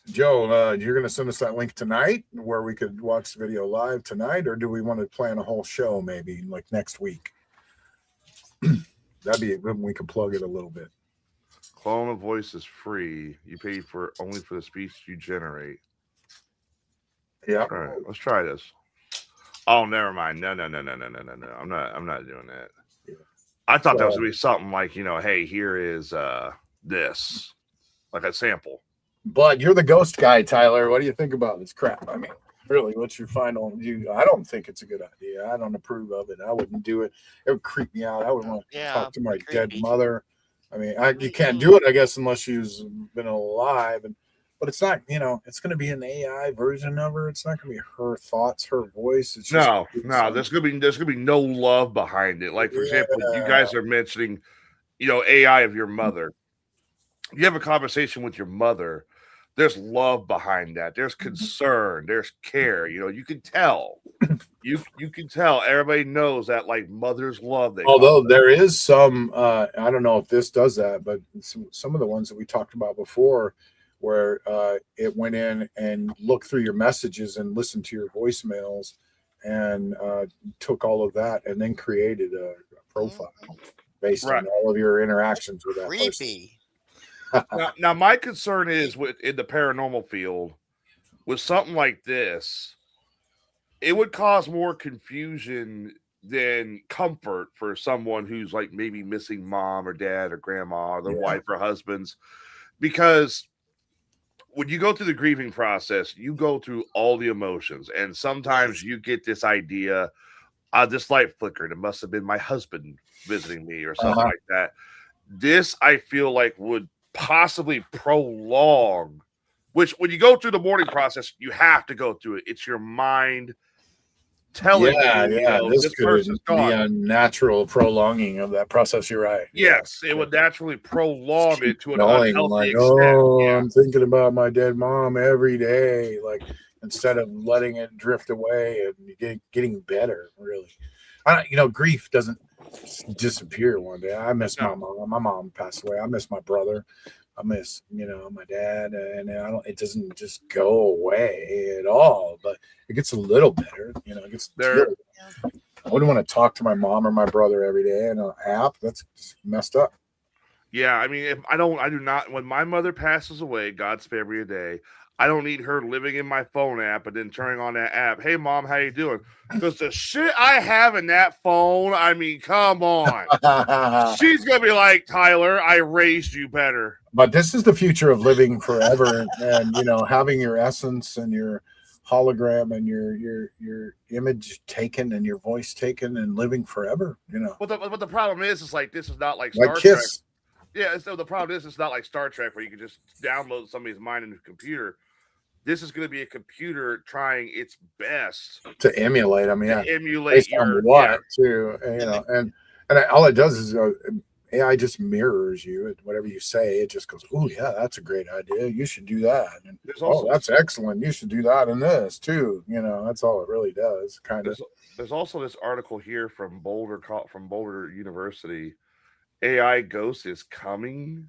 Joe, you're going to send us that link tonight where we could watch the video live tonight, or do we want to plan a whole show maybe like next week? That'd be when we can plug it a little bit. Clone of voice is free. You pay for only for the speech you generate. Yeah. All right, let's try this. Oh, never mind. No. I'm not doing that. Yeah. I thought that was gonna be something like, you know, hey, here is this, like a sample. But you're the ghost guy, Tyler. What do you think about this crap? I mean, really, what's your final view? I don't think it's a good idea. I don't approve of it. I wouldn't do it. It would creep me out. I would want to talk to my dead mother. I mean, you can't do it, I guess, unless she's been alive. But it's not, you know, it's going to be an AI version of her. It's not going to be her thoughts, her voice. It's just no. There's going to be no love behind it. Like, for example, you guys are mentioning, you know, AI of your mother. You have a conversation with your mother. there's love behind that. There's concern. There's care. You know, you can tell. You can tell. Everybody knows that, like, mother's love. Although there is some, I don't know if this does that, but some of the ones that we talked about before, where it went in and looked through your messages and listened to your voicemails and took all of that and then created a profile based on all of your interactions with that person. Now, my concern is in the paranormal field, with something like this, it would cause more confusion than comfort for someone who's like maybe missing mom or dad or grandma or their wife or husbands, because when you go through the grieving process, you go through all the emotions, and sometimes you get this idea, this light flickered. It must have been my husband visiting me or something like that. This, I feel like, would possibly prolong, which when you go through the mourning process, you have to go through it. It's your mind telling you, this could person's be gone. a natural prolonging of that process. You're right. Yes, it would naturally prolong it to an Knowing, unhealthy like, extent. I'm thinking about my dead mom every day, like, instead of letting it drift away and getting better. Really, grief doesn't disappear one day. I miss my mom. My mom passed away. I miss my brother. I miss, my dad, and it doesn't just go away at all, but it gets a little better. It gets better. I wouldn't want to talk to my mom or my brother every day in an app. That's just messed up. Yeah, I mean, I do not. When my mother passes away, God spare me a day, I don't need her living in my phone app and then turning on that app. Hey, mom, how you doing? Because the shit I have in that phone, I mean, come on. She's going to be like, Tyler, I raised you better. But this is the future of living forever and having your essence and your hologram and your image taken and your voice taken and living forever, But the problem is like, this is not like Star Trek. Kiss. Yeah, so the problem is it's not like Star Trek where you can just download somebody's mind into a computer. This is going to be a computer trying its best to emulate. I mean, emulate based on what too, and all it does is AI just mirrors you. Whatever you say, it just goes, "Oh yeah, that's a great idea. You should do that." And that's excellent. You should do that in this too. That's all it really does. Kind of. There's also this article here from Boulder University. AI ghost is coming.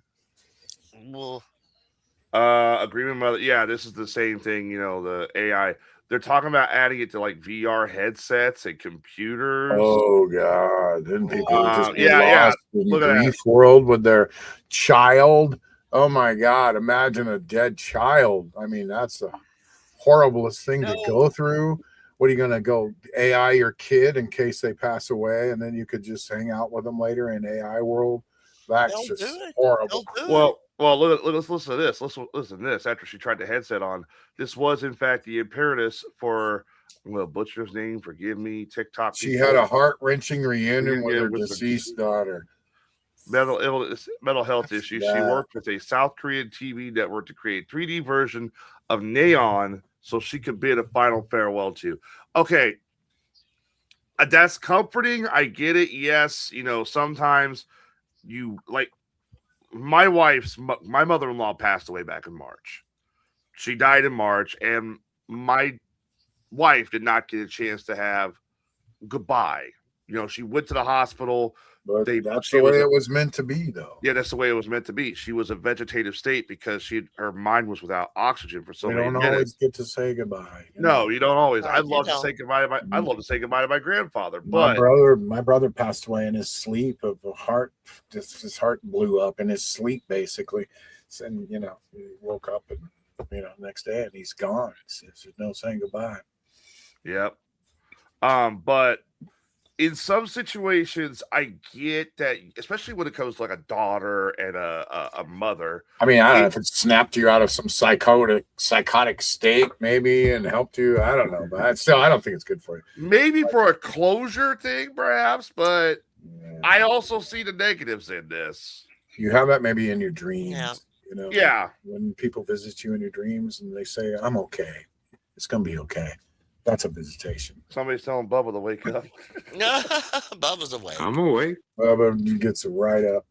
Agreement mother. Yeah, this is the same thing. The AI. They're talking about adding it to like VR headsets and computers. Oh God! Then people just get lost in Look the at grief world with their child. Oh my God! Imagine a dead child. I mean, that's the horriblest thing to go through. What are you gonna go AI your kid in case they pass away, and then you could just hang out with them later in AI world? That's just horrible. Well, let's listen to this. Listen to this. After she tried the headset on, this was in fact the impetus for, I'm gonna butcher his name. Forgive me. TikTok. She had a heart-wrenching reunion with her deceased daughter. Mental health issues. She worked with a South Korean TV network to create 3D version of Neon so she could bid a final farewell to. Okay, that's comforting. I get it. Yes, sometimes you like. My mother-in-law passed away back in March. She died in March, and my wife did not get a chance to have goodbye. She went to the hospital. But that's the way it was meant to be, though. Yeah, that's the way it was meant to be. She was a vegetative state because her mind was without oxygen for so many minutes. You don't always get to say goodbye. No, you don't always. I'd love to say goodbye to I'd love to say goodbye to my grandfather. But my brother passed away in his sleep of a heart. Just his heart blew up in his sleep, basically. And he woke up and next day and he's gone. There's no saying goodbye. Yep. But in some situations, I get that, especially when it comes to like a daughter and a mother. I mean, I don't know if it snapped you out of some psychotic state, maybe, and helped you. I don't know, but I don't think it's good for you. Maybe for a closure thing, perhaps, but I also see the negatives in this. You have that maybe in your dreams. Yeah. When people visit you in your dreams and they say, "I'm okay. It's gonna be okay." That's a visitation. Somebody's telling Bubba to wake up. Bubba's awake. I'm awake. Bubba gets it right up.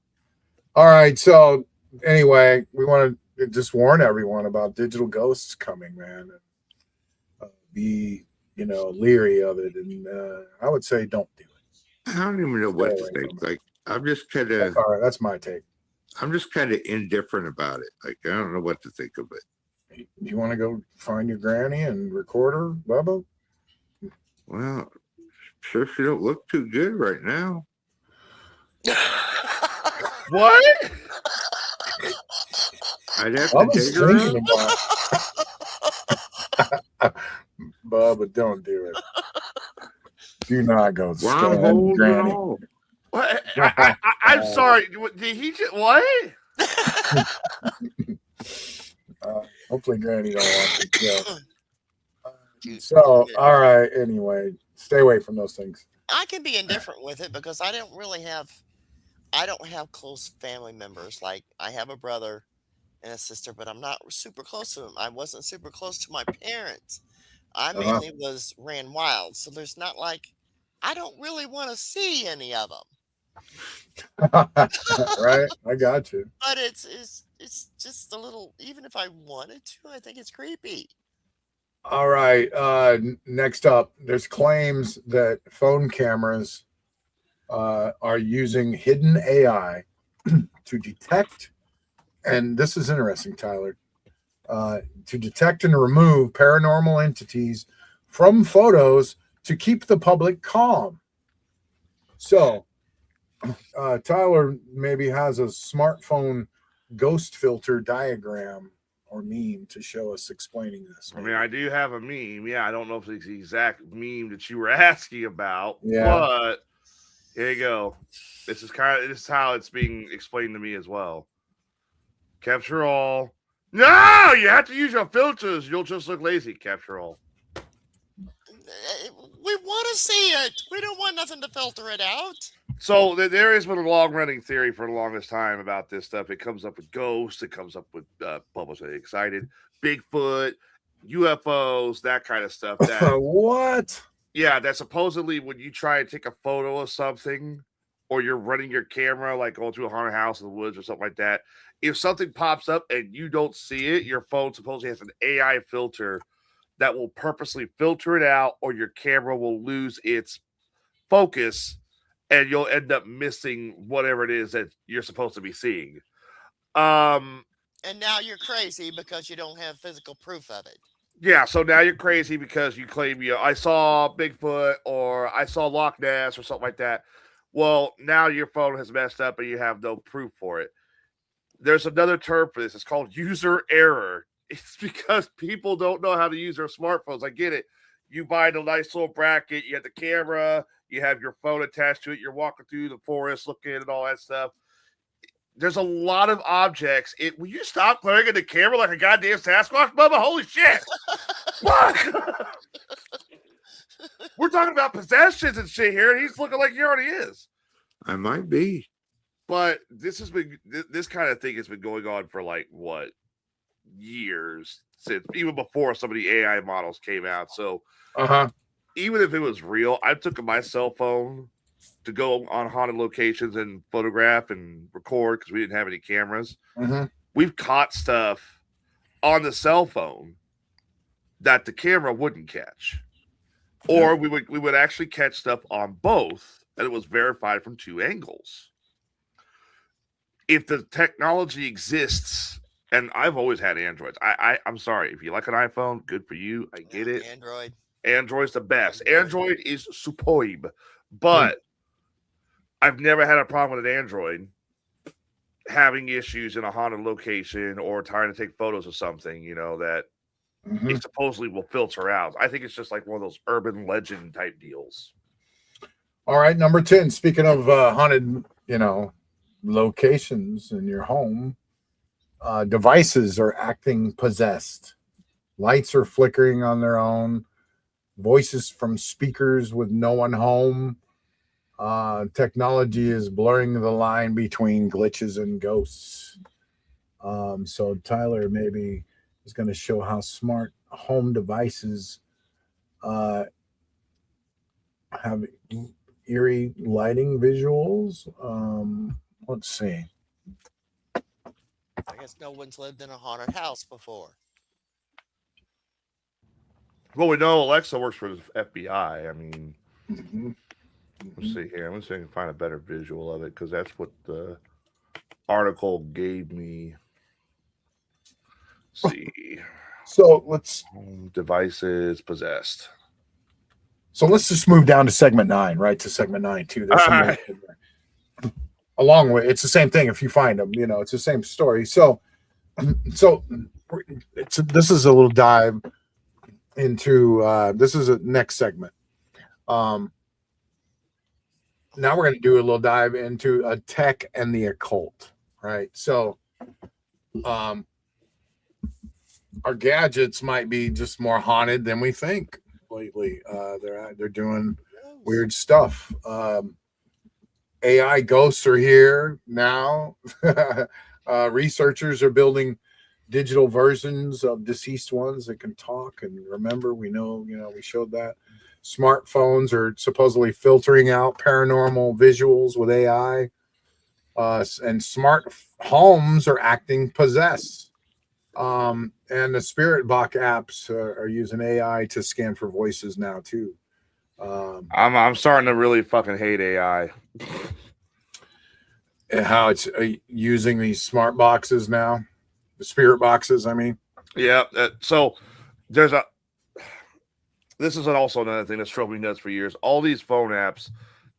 All right. So anyway, we want to just warn everyone about digital ghosts coming, man. Be leery of it, and I would say don't do it. I don't even know what to think. Like, I'm just kind of. That's my take. I'm just kind of indifferent about it. Like, I don't know what to think of it. You want to go find your granny and record her, Bubba? Well, sure, she don't look too good right now. What? I'd have to dig her up. Bubba, don't do it. Do not go. Granny. What? I'm sorry. Did he just what? Hopefully, Granny don't watch the show. So, all right. Anyway, stay away from those things. I can be indifferent with it because I don't have close family members. Like, I have a brother and a sister, but I'm not super close to them. I wasn't super close to my parents. I mainly ran wild. So there's not like, I don't really want to see any of them. Right. I got you. But it's just a little, even if I wanted to, I think it's creepy. All right. Next up, there's claims that phone cameras are using hidden AI to detect, and this is interesting, Tyler, to detect and remove paranormal entities from photos to keep the public calm. So, Tyler maybe has a smartphone ghost filter diagram or meme to show us explaining this. Maybe. I mean, I do have a meme. Yeah, I don't know if it's the exact meme that you were asking about. Yeah. But here you go. This is how it's being explained to me as well. Capture all. No, you have to use your filters. You'll just look lazy. Capture all. We want to see it. We don't want nothing to filter it out. So there has been a long-running theory for the longest time about this stuff. It comes up with ghosts. It comes up with publicly excited Bigfoot, UFOs, that kind of stuff. What? Yeah, that supposedly when you try and take a photo of something, or you're running your camera, like going through a haunted house in the woods or something like that, if something pops up and you don't see it, your phone supposedly has an AI filter that will purposely filter it out, or your camera will lose its focus and you'll end up missing whatever it is that you're supposed to be seeing. And now you're crazy because you don't have physical proof of it. Yeah, so now you're crazy because you claim I saw Bigfoot or I saw Loch Ness or something like that. Well, now your phone has messed up and you have no proof for it. There's another term for this. It's called user error. It's because people don't know how to use their smartphones. I get it. You buy the nice little bracket, you have the camera, you have your phone attached to it, you're walking through the forest looking and all that stuff. There's a lot of objects. Will you stop glaring at the camera like a goddamn Sasquatch, Bubba? Holy shit. Fuck. We're talking about possessions and shit here, and he's looking like he already is. I might be. But this kind of thing has been going on for like, what, years, since even before some of the AI models came out. So even if it was real, I took my cell phone to go on haunted locations and photograph and record because we didn't have any cameras. We've caught stuff on the cell phone that the camera wouldn't catch, or we would actually catch stuff on both, and it was verified from two angles. If the technology exists, and I've always had Androids. I'm sorry, if you like an iPhone, good for you. I get it. Android's the best. Android is superb, but I've never had a problem with an Android having issues in a haunted location or trying to take photos of something, that it supposedly will filter out. I think it's just like one of those urban legend type deals. All right, number 10. Speaking of haunted, locations in your home, devices are acting possessed. Lights are flickering on their own. Voices from speakers with no one home. Technology is blurring the line between glitches and ghosts. So Tyler maybe is going to show how smart home devices have eerie lighting visuals. Let's see. I got guess no one's lived in a haunted house before. Well, we know Alexa works for the FBI. I mean, Mhm. let's see here. Let's see if I can find a better visual of it because that's what the article gave me. Let's see. So let's Home devices possessed. So let's just move down to segment 9, right? To segment 9 too. There's some more Alright. in there. Along with it's the same thing if you find them, you know, it's the same story. So this is a little dive into this is a next segment. Now we're going to do a little dive into tech and the occult, right? So our gadgets might be just more haunted than we think lately. They're doing weird stuff. AI ghosts are here now. Researchers are building digital versions of deceased ones that can talk and remember. We showed that. Smartphones are supposedly filtering out paranormal visuals with AI. And smart homes are acting possessed. And the Spirit Box apps are using AI to scan for voices now too. I'm starting to really fucking hate AI. And how it's using these smart boxes now, the Spirit boxes. I mean, yeah. So this is also another thing that's drove me nuts for years. All these phone apps,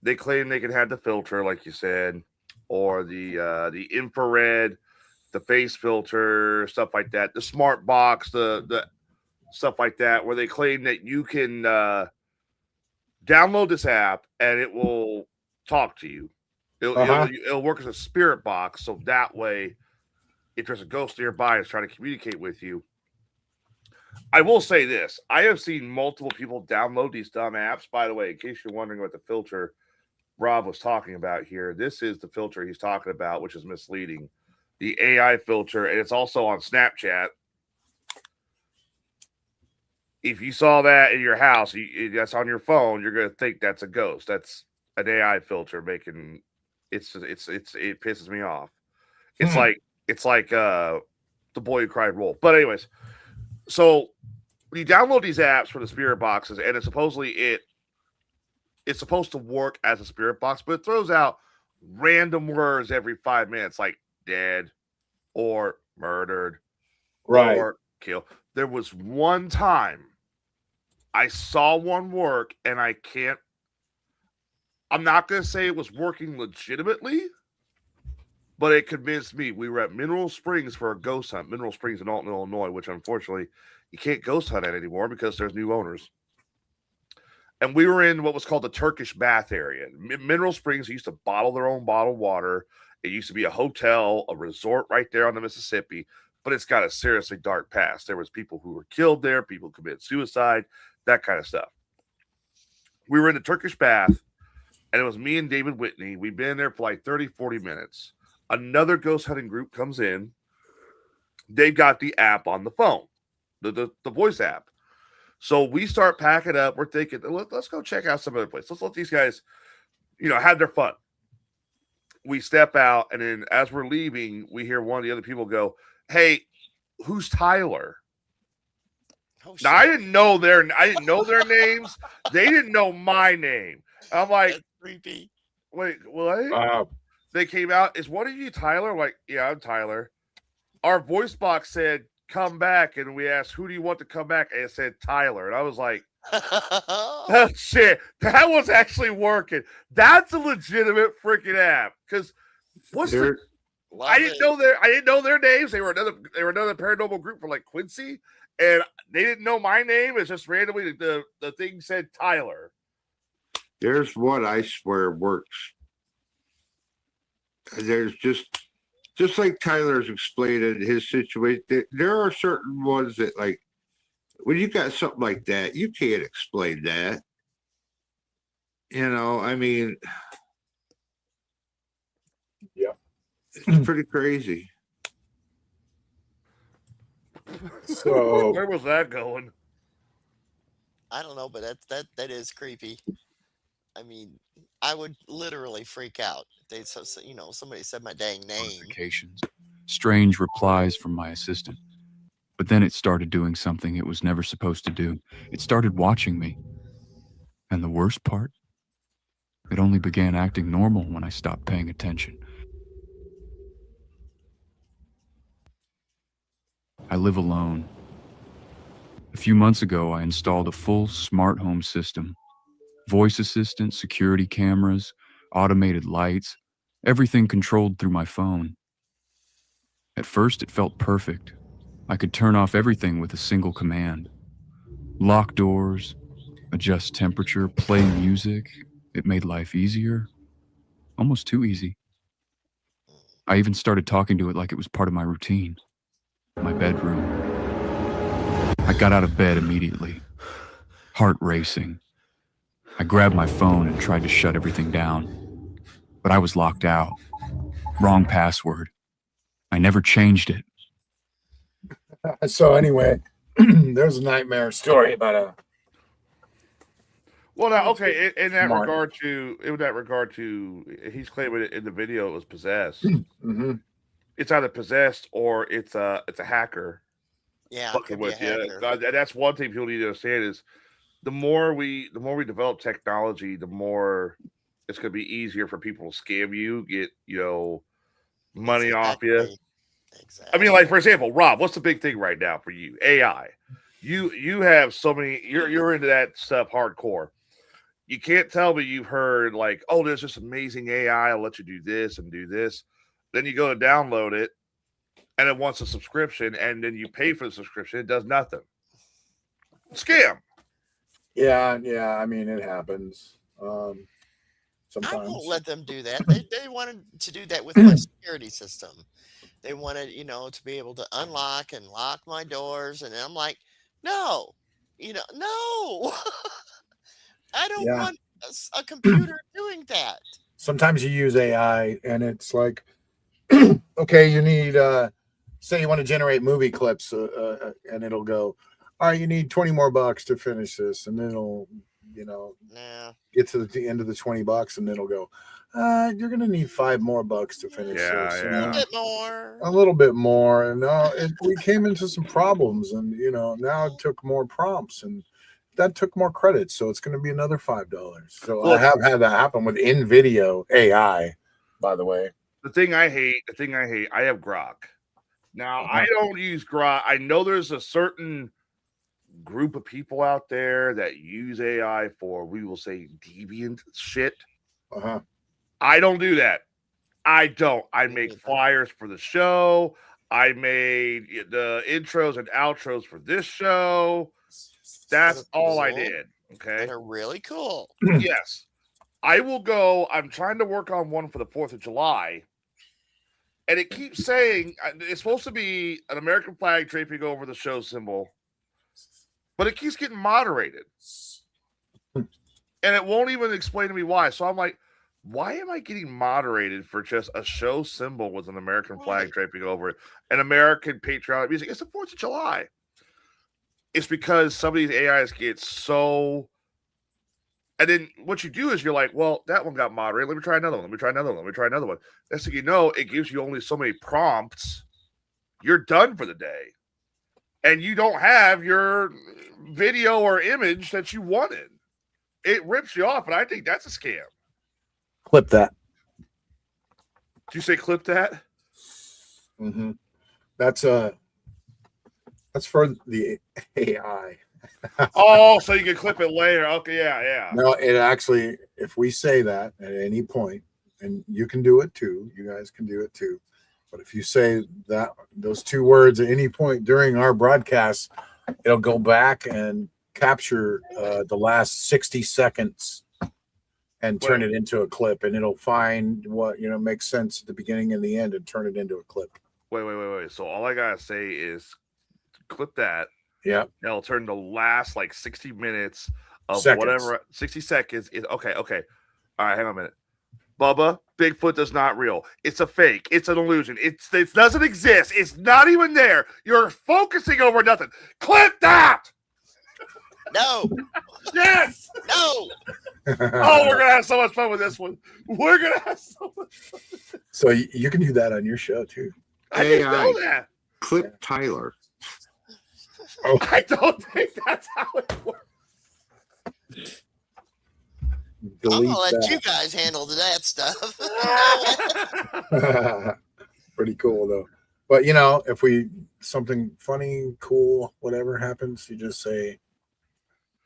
they claim they can have the filter, like you said, or the infrared, the face filter, stuff like that. The smart box, the stuff like that, where they claim that you can download this app and it will talk to you. It'll work as a spirit box, so that way, if there's a ghost nearby that's trying to communicate with you. I will say this: I have seen multiple people download these dumb apps. By the way, in case you're wondering what the filter Rob was talking about here, this is the filter he's talking about, which is misleading. The AI filter, and it's also on Snapchat. If you saw that in your house, that's on your phone, you're going to think that's a ghost. That's an AI filter making it pisses me off. It's like the boy who cried wolf. But anyways, so you download these apps for the spirit boxes, and it's supposed to work as a spirit box, but it throws out random words every 5 minutes, like dead or murdered, right, or kill. There was one time I saw one work, and I'm not going to say it was working legitimately, but it convinced me. We were at Mineral Springs for a ghost hunt. Mineral Springs in Alton, Illinois, which unfortunately you can't ghost hunt at anymore because there's new owners. And we were in what was called the Turkish Bath area. Mineral Springs used to bottle their own bottled water. It used to be a hotel, a resort right there on the Mississippi, but it's got a seriously dark past. There was people who were killed there, people committed suicide, that kind of stuff. We were in the Turkish Bath, and it was me and David Whitney. We've been there for like 30, 40 minutes. Another ghost hunting group comes in. They've got the app on the phone, the voice app. So we start packing up. We're thinking, let's go check out some other place. Let's let these guys, have their fun. We step out, and then as we're leaving, we hear one of the other people go, "Hey, who's Tyler?" Now I didn't know their names. They didn't know my name. I'm like, that's creepy. Wait, what? They came out. Is one of you Tyler? I'm like, yeah, I'm Tyler. Our voice box said, "Come back," and we asked, "Who do you want to come back?" And it said Tyler, and I was like, "Oh shit, that was actually working. That's a legitimate freaking app." Because I didn't know their names. They were another paranormal group from like Quincy, and they didn't know my name. It's just randomly the thing said Tyler. There's what I swear works. There's just like Tyler's explained in his situation. There are certain ones that, like, when you got something like that, you can't explain that. I mean, yeah, it's pretty crazy. So where was that going? I don't know, but that is creepy. I mean, I would literally freak out. Somebody said my dang name. strange replies from my assistant. But then it started doing something it was never supposed to do. It started watching me. And the worst part? It only began acting normal when I stopped paying attention. I live alone. A few months ago, I installed a full smart home system. Voice assistant, security cameras, automated lights, everything controlled through my phone. At first, it felt perfect. I could turn off everything with a single command. Lock doors, adjust temperature, play music. It made life easier, almost too easy. I even started talking to it like it was part of my routine. My bedroom. I got out of bed immediately, heart racing. I grabbed my phone and tried to shut everything down, but I was locked out. Wrong password. I never changed it. So anyway, there's a nightmare story about a. Well, now, okay, in that regard to, he's claiming it in the video it was possessed. Mm-hmm. It's either possessed or it's a hacker. Yeah, fucking with you. That's one thing people need to understand is the more we develop technology, the more it's going to be easier for people to scam you, get money off you. Exactly. I mean, like for example, Rob, what's the big thing right now for you? AI. You have so many. You're into that stuff hardcore. You can't tell me you've heard like, oh, there's this amazing AI. I'll let you do this and do this. Then you go to download it, and it wants a subscription, and then you pay for the subscription. It does nothing. Scam. Yeah. I mean, it happens. Sometimes I won't let them do that. They wanted to do that with my security system. They wanted, to be able to unlock and lock my doors, and I'm like, no, no. I don't want a computer doing that. Sometimes you use AI, and it's like, okay, you need, say you want to generate movie clips, and it'll go, all right, you need $20 more to finish this, and then it'll, get to the end of the $20, and then it'll go, you're gonna need $5 more to finish this. A little bit more, and we came into some problems, and now it took more prompts, and that took more credits, so it's going to be another $5. So I have had that happen with in-video AI, by the way. The thing I hate, I have Grok. Now, I don't use Grok. I know there's a certain group of people out there that use AI for, we will say, deviant shit. I don't do that. I don't. I make flyers for the show. I made the intros and outros for this show. That's all I did. Okay. They're really cool. Yes. I will go. I'm trying to work on one for the 4th of July. And it keeps saying it's supposed to be an American flag draping over the show symbol, but it keeps getting moderated. And it won't even explain to me why. So I'm like, why am I getting moderated for just a show symbol with an American flag draping over it? An American patriotic music. It's the 4th of July. It's because some of these AIs get so, and then what you do is you're like, well, that one got moderated. Let me try another one. Let me try another one. Let me try another one. Next thing you know, it gives you only so many prompts. You're done for the day. And you don't have your video or image that you wanted. It rips you off, and I think that's a scam. Clip that. Did you say clip that? Mm-hmm. That's for the AI. Oh, so you can clip it later. Okay, yeah. No, it actually, if we say that at any point, and you can do it too, you guys can do it too. But if you say that those two words at any point during our broadcast, it'll go back and capture the last 60 seconds and turn it into a clip, and it'll find what makes sense at the beginning and the end and turn it into a clip. Wait. So all I gotta say is clip that. Yeah. And it'll turn the last like 60 minutes of whatever 60 seconds is okay. All right, hang on a minute. Bubba, Bigfoot is not real. It's a fake. It's an illusion. It doesn't exist. It's not even there. You're focusing over nothing. Clip that. No. Yes. No. Oh, we're gonna have so much fun with this one. We're gonna have so much fun. So you can do that on your show too. I didn't know AI. that. Clip Tyler. Oh, I don't think that's how it works. I'm delete gonna let you that. guys handle that stuff. Pretty cool though. But you know, if we something funny, cool, whatever happens, you just say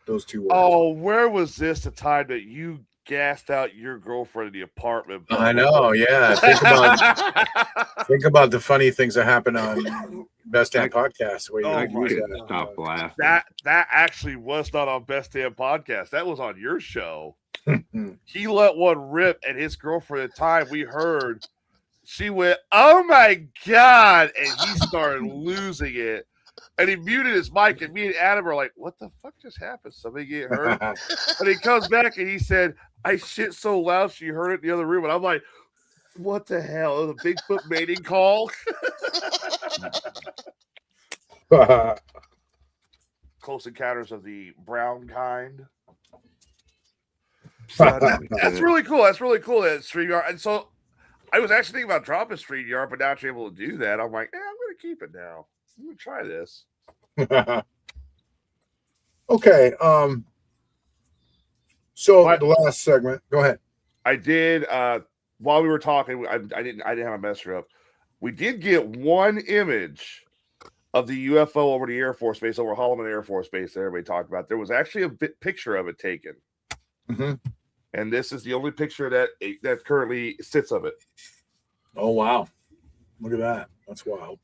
those two words. Oh, where was this the time that you gassed out your girlfriend in the apartment? I know, yeah. Think about the funny things that happen on Best Damn Podcast. Where Oh I my couldn't God. stop laughing. That actually was not on Best Damn Podcast. That was on your show. He let one rip, and his girlfriend at the time we heard, she went, "Oh my God," and he started losing it. And he muted his mic, and me and Adam are like, "What the fuck just happened? Somebody get hurt?" And he comes back and he said, "I shit so loud she heard it in the other room." And I'm like, "What the hell? It was a Bigfoot mating call?" Close Encounters of the Brown Kind. So that's really cool. That's really cool. That StreamYard. And so I was actually thinking about dropping StreamYard, but now I'm able to do that. I'm like, I'm going to keep it now. I'm going to try this. Okay. So the last segment. Go ahead. I did. While we were talking, I didn't have my messenger up. We did get one image of the UFO over the Air Force Base, over Holloman Air Force Base that everybody talked about. There was actually a picture of it taken. Mm-hmm. And this is the only picture that currently sits of it. Oh, wow. Look at that. That's wild.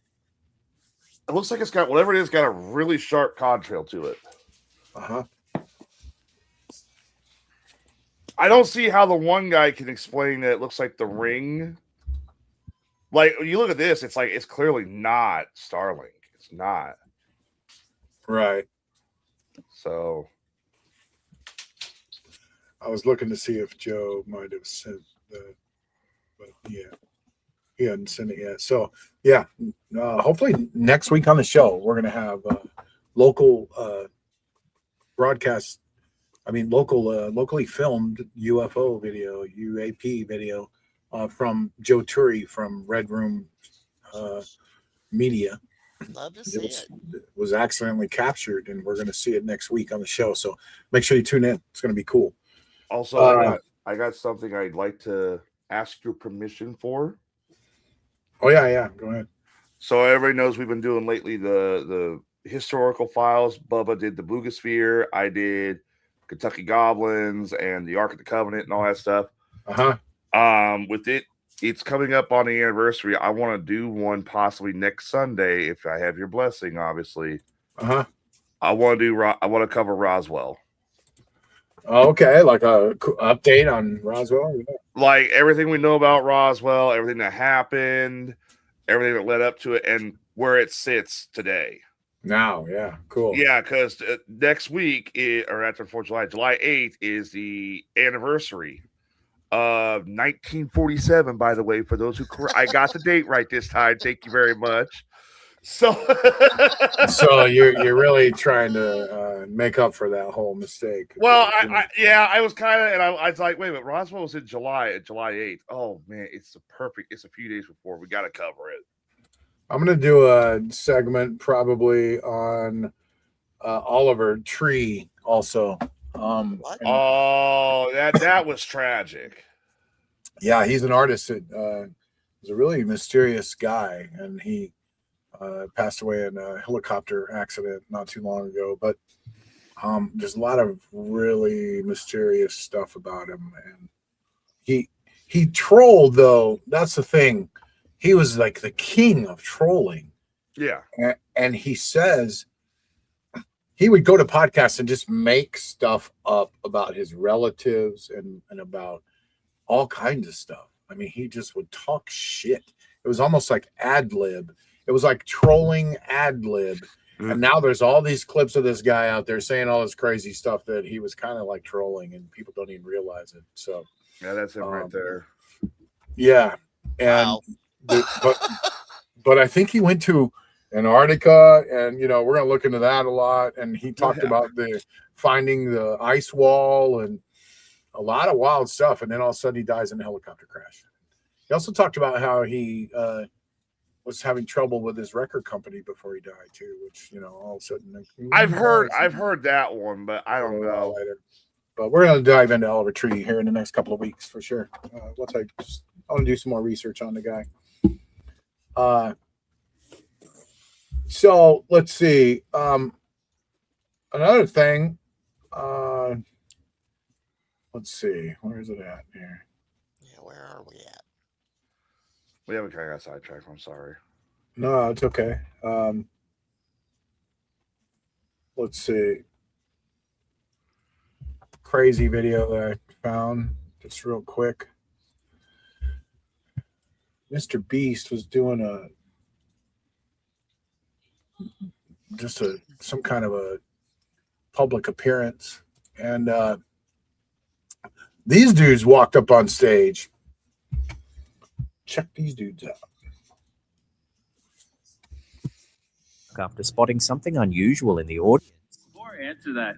It looks like it's got, whatever it is, got a really sharp contrail to it. Uh-huh. I don't see how the one guy can explain that it looks like the ring. Like, when you look at this, it's like, it's clearly not Starlink. It's not. Right. So I was looking to see if Joe might have sent that, but yeah, he hadn't sent it yet. So yeah, hopefully next week on the show we're gonna have local broadcast. I mean, locally filmed UFO video, UAP video from Joe Turi from Red Room Media. Love to see it. Was accidentally captured, and we're going to see it next week on the show. So make sure you tune in. It's going to be cool. Also, I got something I'd like to ask your permission for. Oh yeah, go ahead. So everybody knows we've been doing lately the historical files. Bubba did the Boogosphere. I did Kentucky Goblins and the Ark of the Covenant and all that stuff. With it's coming up on the anniversary. I want to do one possibly next Sunday if I have your blessing, obviously. I want to cover Roswell. Okay, like a update on Roswell. Like everything we know about Roswell, everything that happened, everything that led up to it, and where it sits today. Now, yeah, cool. Yeah, because next week, or after 4th of July, July 8th is the anniversary of 1947, by the way, for those who I got the date right this time. Thank you very much. So you're really trying to make up for that whole mistake. Well, I was kind of, and I was like, wait a minute, Roswell was in July 8th. Oh man, it's a few days before. We got to cover it. I'm gonna do a segment probably on Oliver Tree also. That was tragic. Yeah, he's an artist that was a really mysterious guy, and he passed away in a helicopter accident not too long ago. But there's a lot of really mysterious stuff about him, and he trolled though. That's the thing. He was like the king of trolling. Yeah, and he says he would go to podcasts and just make stuff up about his relatives and about all kinds of stuff. I mean, he just would talk shit. It was almost like ad lib. It was like trolling ad lib. And now there's all these clips of this guy out there saying all this crazy stuff that he was kind of like trolling, and people don't even realize it. So yeah, that's him right there. Yeah, and but I think he went to Antarctica, and we're gonna look into that a lot. And he talked about finding the ice wall and a lot of wild stuff. And then all of a sudden he dies in a helicopter crash. He also talked about how he was having trouble with his record company before he died too, which all of a sudden I've heard that one, but I don't know. Later. But we're gonna dive into Oliver Tree here in the next couple of weeks for sure. Once I want to do some more research on the guy. So let's see. Another thing. Let's see. Where is it at here? Yeah, where are we at? We haven't kind of got sidetracked. I'm sorry. No, it's okay. Let's see. Crazy video that I found just real quick. Mr. Beast was doing some kind of a public appearance, and these dudes walked up on stage. Check these dudes out. After spotting something unusual in the audience. Before I answer that,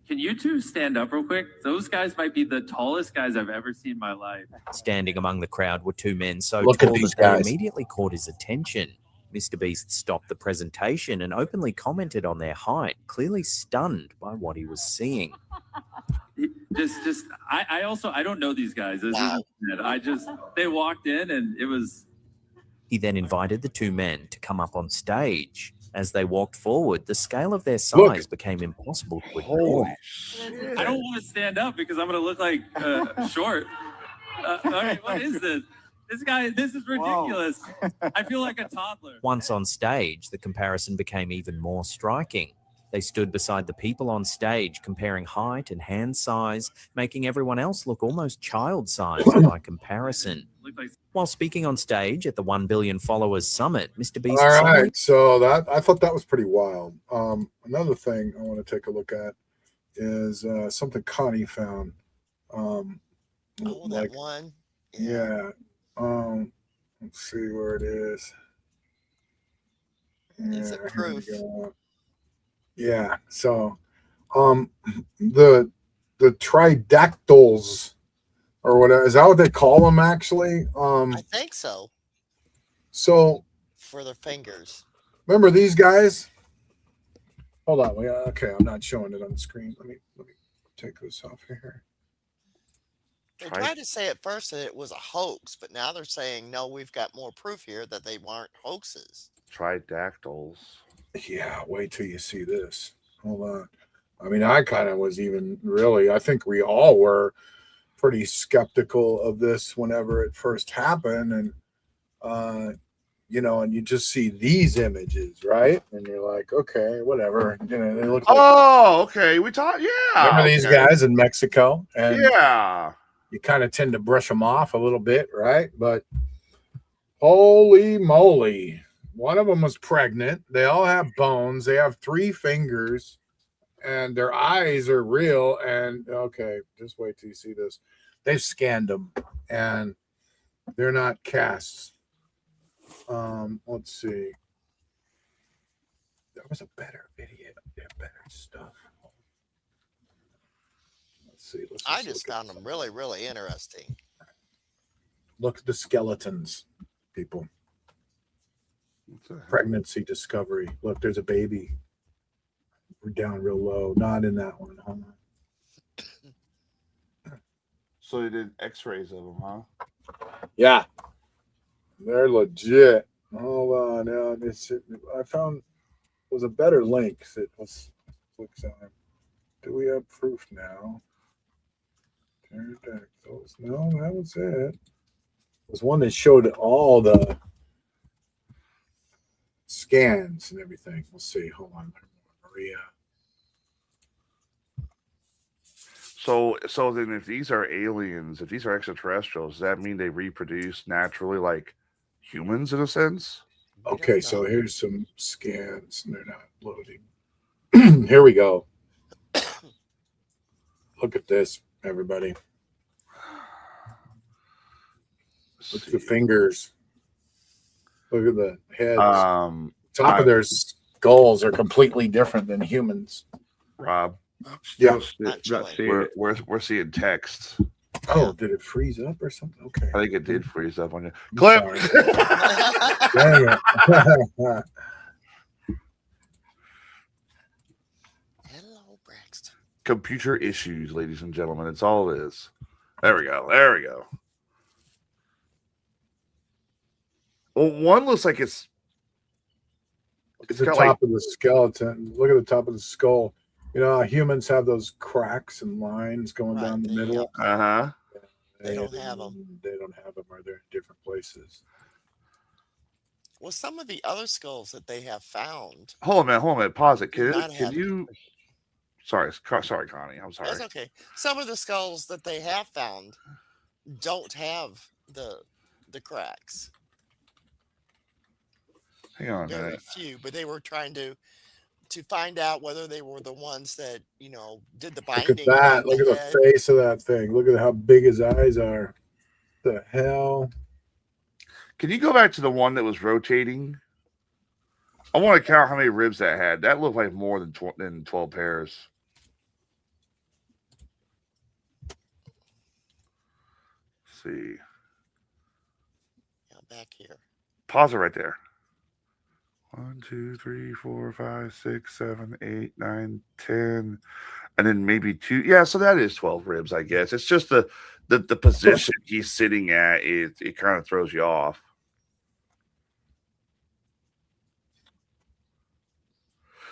can you two stand up real quick? Those guys might be the tallest guys I've ever seen in my life. Standing among the crowd were two men so Look at tall these that they guys. immediately caught his attention. Mr. Beast stopped the presentation and openly commented on their height, clearly stunned by what he was seeing. I don't know these guys. Wow. They walked in and it was. He then invited the two men to come up on stage. As they walked forward, the scale of their size became impossible to ignore. I don't want to stand up because I'm going to look like short. Okay, what is this? This is ridiculous. I feel like a toddler. Once on stage, the comparison became even more striking. They stood beside the people on stage, comparing height and hand size, making everyone else look almost child-sized by comparison. While speaking on stage at the 1 Billion Followers Summit, Mr. Beast All suddenly- right, so that I thought that was pretty wild. Another thing I want to take a look at is something Connie found. That one. Yeah. Let's see where it is. Is it proof? Yeah. So, the tridactyls or whatever, is that what they call them actually? I think so. So For their fingers. remember these guys? Hold on. Okay, I'm not showing it on the screen. Let me take this off here. They tried to say at first that it was a hoax, but now they're saying, no, we've got more proof here that they weren't hoaxes. Tridactyls. Yeah, wait till you see this. Hold on. I mean, I kind of was I think we all were pretty skeptical of this whenever it first happened. And, and you just see these images, right? And you're like, okay, whatever. They look like. Oh, okay. We talked. Yeah. Remember these guys in Mexico? And yeah. You kind of tend to brush them off a little bit, right? But holy moly. One of them was pregnant. They all have bones. They have 3 fingers, and their eyes are real. And okay, just wait till you see this. They've scanned them, and they're not casts. Let's see. There was a better video. Better stuff. Let's see. I just found them really, really interesting. Look at the skeletons, people. Pregnancy discovery. Look, there's a baby. We're down real low. Not in that one. Hold on. So they did X-rays of them, huh? Yeah, they're legit. Hold on. I found it was a better link. It was. Do we have proof now? Pterodactyls. No, that was it. It was one that showed all the scans and everything. We'll see. Hold on, Maria. So then if these are aliens, if these are extraterrestrials, does that mean they reproduce naturally like humans in a sense? Okay, so here's some scans, and they're not loading. Here we go. Look at this, everybody. Look at the fingers. Look at the heads. Top of their skulls are completely different than humans. Rob, Yeah, we're seeing text. Oh, did it freeze up or something? Okay. I think it did freeze up on you. Clip. Dang it. Hello, Braxton. Computer issues, ladies and gentlemen. It's all it is. There we go. There we go. Well, one looks like it's the got top of the skeleton. Look at the top of the skull. You know how humans have those cracks and lines going down the middle? Uh-huh. They don't have them. They don't have them, or they're in different places. Well, some of the other skulls that they have found. Hold on a minute. Pause it. do Can not have you? Sorry, Connie. I'm sorry. That's okay. Some of the skulls that they have found don't have the cracks. Hang on a Very minute. few, but they were trying to find out whether they were the ones that did the Look binding. at that. on Look at head. the face of that thing. Look at how big his eyes are. The hell? Can you go back to the one that was rotating? I want to count how many ribs that had. That looked like more than 12 pairs. Let's see. Yeah, back here. Pause it right there. 1, 2, 3, 4, 5, 6, 7, 8, 9, 10, and then maybe 2. Yeah, so that is 12 ribs, I guess. It's just the position he's sitting at. It kind of throws you off.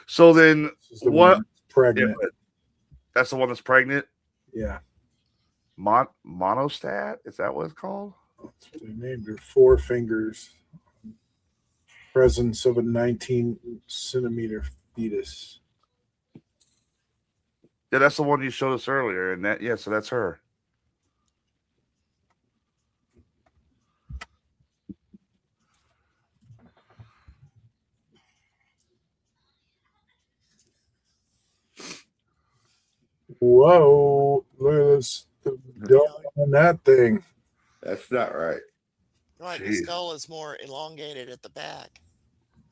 So then, what? Pregnant. Yeah, that's the one that's pregnant. Yeah. Monostat? Is that what it's called? That's what they named her. 4 fingers. Presence of a 19-centimeter fetus. Yeah, that's the one you showed us earlier, and so that's her. Whoa! Look at this. The dome on that thing. That's not right. Right, the skull is more elongated at the back.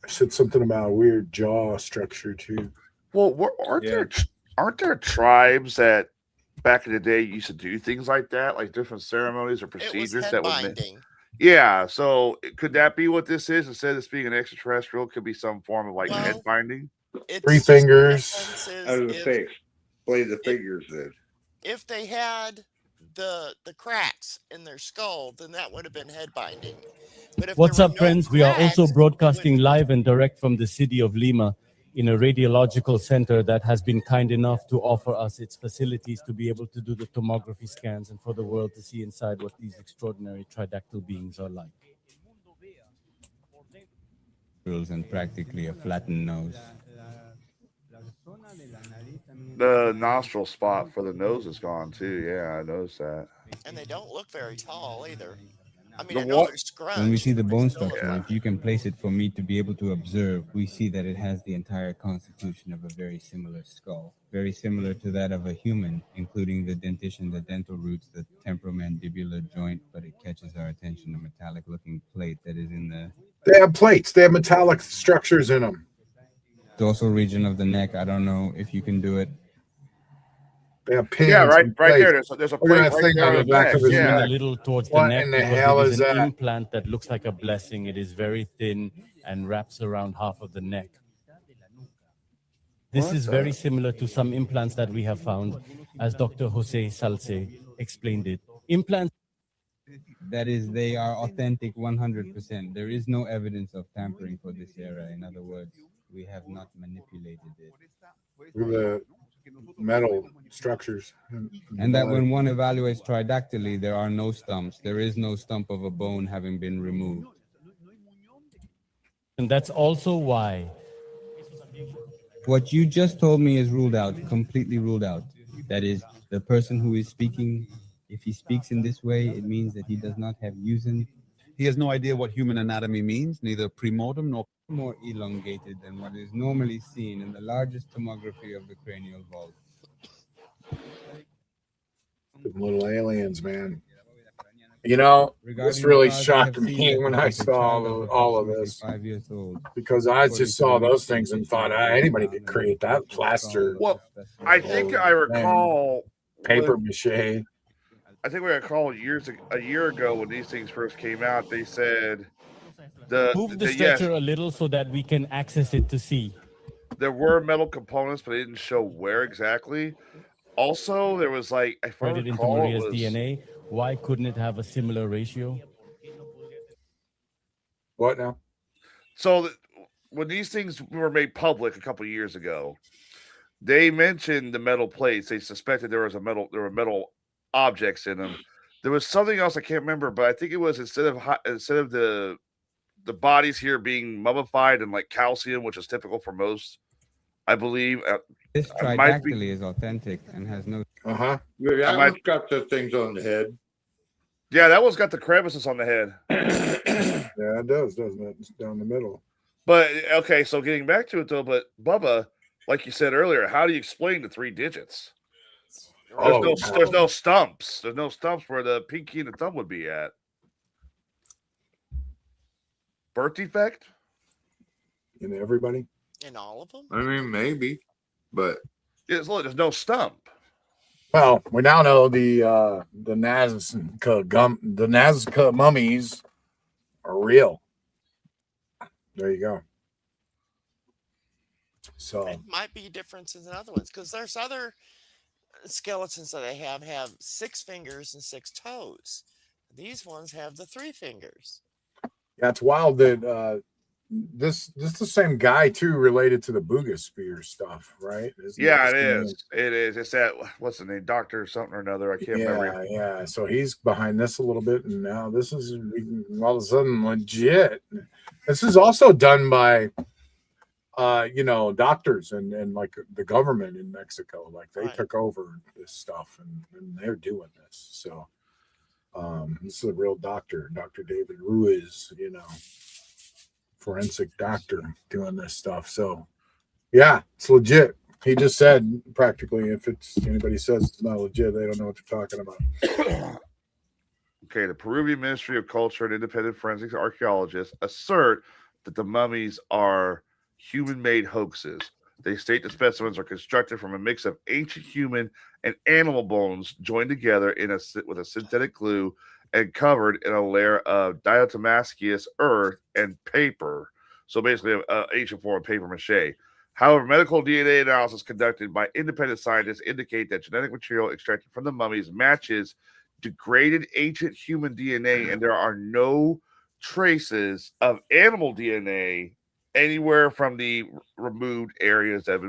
I said something about a weird jaw structure too. Well, aren't there tribes that back in the day used to do things like that, like different ceremonies or procedures that would binding. Yeah, so could that be what this is? Instead of this being an extraterrestrial, it could be some form of head binding. 3 fingers. I was gonna say, explain the fingers then. If they had the cracks in their skull, then that would have been head binding. But if What's there up, were no friends? We are also cracks, broadcasting live and direct from the city of Lima in a radiological center that has been kind enough to offer us its facilities to be able to do the tomography scans and for the world to see inside what these extraordinary tridactyl beings are like. And practically a flattened nose. The nostril spot for the nose is gone too. Yeah, I noticed that. and they don't look very tall either. I mean, The I know what- they're scrunched. When we see the but bone still structure, look- if you can place it for me to be able to observe, we see that it has the entire constitution of a very similar skull, very similar to that of a human, including the dentition, the dental roots, the temporomandibular joint, but it catches our attention, a metallic-looking plate that is in the They have plates. They have metallic structures in them. dorsal region of the neck. I don't know if you can do it. They have pins. Yeah, right and there. plates. There's a Look at plate that right thing there on the on the back neck. of his Yeah. A neck. little towards What the neck in the because hell it is is an that? implant that looks like a blessing. It is very thin and wraps around half of the neck. This What is the- very similar to some implants that we have found, as Dr. Jose Salce explained it. Implants. That is, they are authentic 100%. There is no evidence of tampering for this era. In other words, we have not manipulated it. Look at the metal structures. And that when one evaluates tridactyly, there are no stumps. There is no stump of a bone having been removed. And that's also why What you just told me is ruled out, completely ruled out. That is, the person who is speaking, if he speaks in this way, it means that he does not have using. He has no idea what human anatomy means, neither premortem nor more elongated than what is normally seen in the largest tomography of the cranial vault. Them little aliens, man. You know, this really shocked me when I saw all of this, 5 years old. because I just saw those things and thought, anybody could create that plaster. Well, I think I recall paper mache. I think we got a call a year ago when these things first came out. They said Move the yes, stretcher a little so that we can access it to see. there were metal components, but they didn't show where exactly. Also, there was like, if I Spread it into recall, Maria's it was DNA. Why couldn't it have a similar ratio? What now? so when these things were made public a couple of years ago, they mentioned the metal plates. They suspected there were metal objects in them. There was something else I can't remember, but I think it was instead of the bodies here being mummified and like calcium, which is typical for most, I believe. This tridactyly is authentic and has no. Uh-huh. Yeah, that one's got the things on the head. Yeah, that one's got the crevices on the head. Yeah, it does, doesn't it? It's down the middle. But okay, so getting back to it though, but Bubba, like you said earlier, how do you explain the 3 digits? There's no stumps. There's no stumps where the pinky and the thumb would be at. Birth defect? In everybody? In all of them? I mean, maybe, but there's no stump. Well, we now know the Nazca mummies are real. There you go. So It might be differences in other ones because there's other skeletons that they have 6 fingers and 6 toes. These ones have the 3 fingers. yeah, it's wild that this is the same guy too, related to the Booga Spear stuff, right? Yeah, it is. It is. It's that, what's the name, Doctor something or another. I can't remember. Yeah. So he's behind this a little bit, and now this is all of a sudden legit. This is also done by doctors and like the government in Mexico. Like they took over this stuff and they're doing this. So this is a real doctor, Dr. David Ruiz, forensic doctor doing this stuff. So yeah, it's legit. He just said practically if anybody says it's not legit, they don't know what they're talking about. Okay, the Peruvian Ministry of Culture and independent forensic archaeologists assert that the mummies are human-made hoaxes. They state the specimens are constructed from a mix of ancient human and animal bones joined together with a synthetic glue and covered in a layer of diatomaceous earth and paper. So basically, an ancient form of paper mache. However, medical DNA analysis conducted by independent scientists indicate that genetic material extracted from the mummies matches degraded ancient human DNA, and there are no traces of animal DNA anywhere from the removed areas that have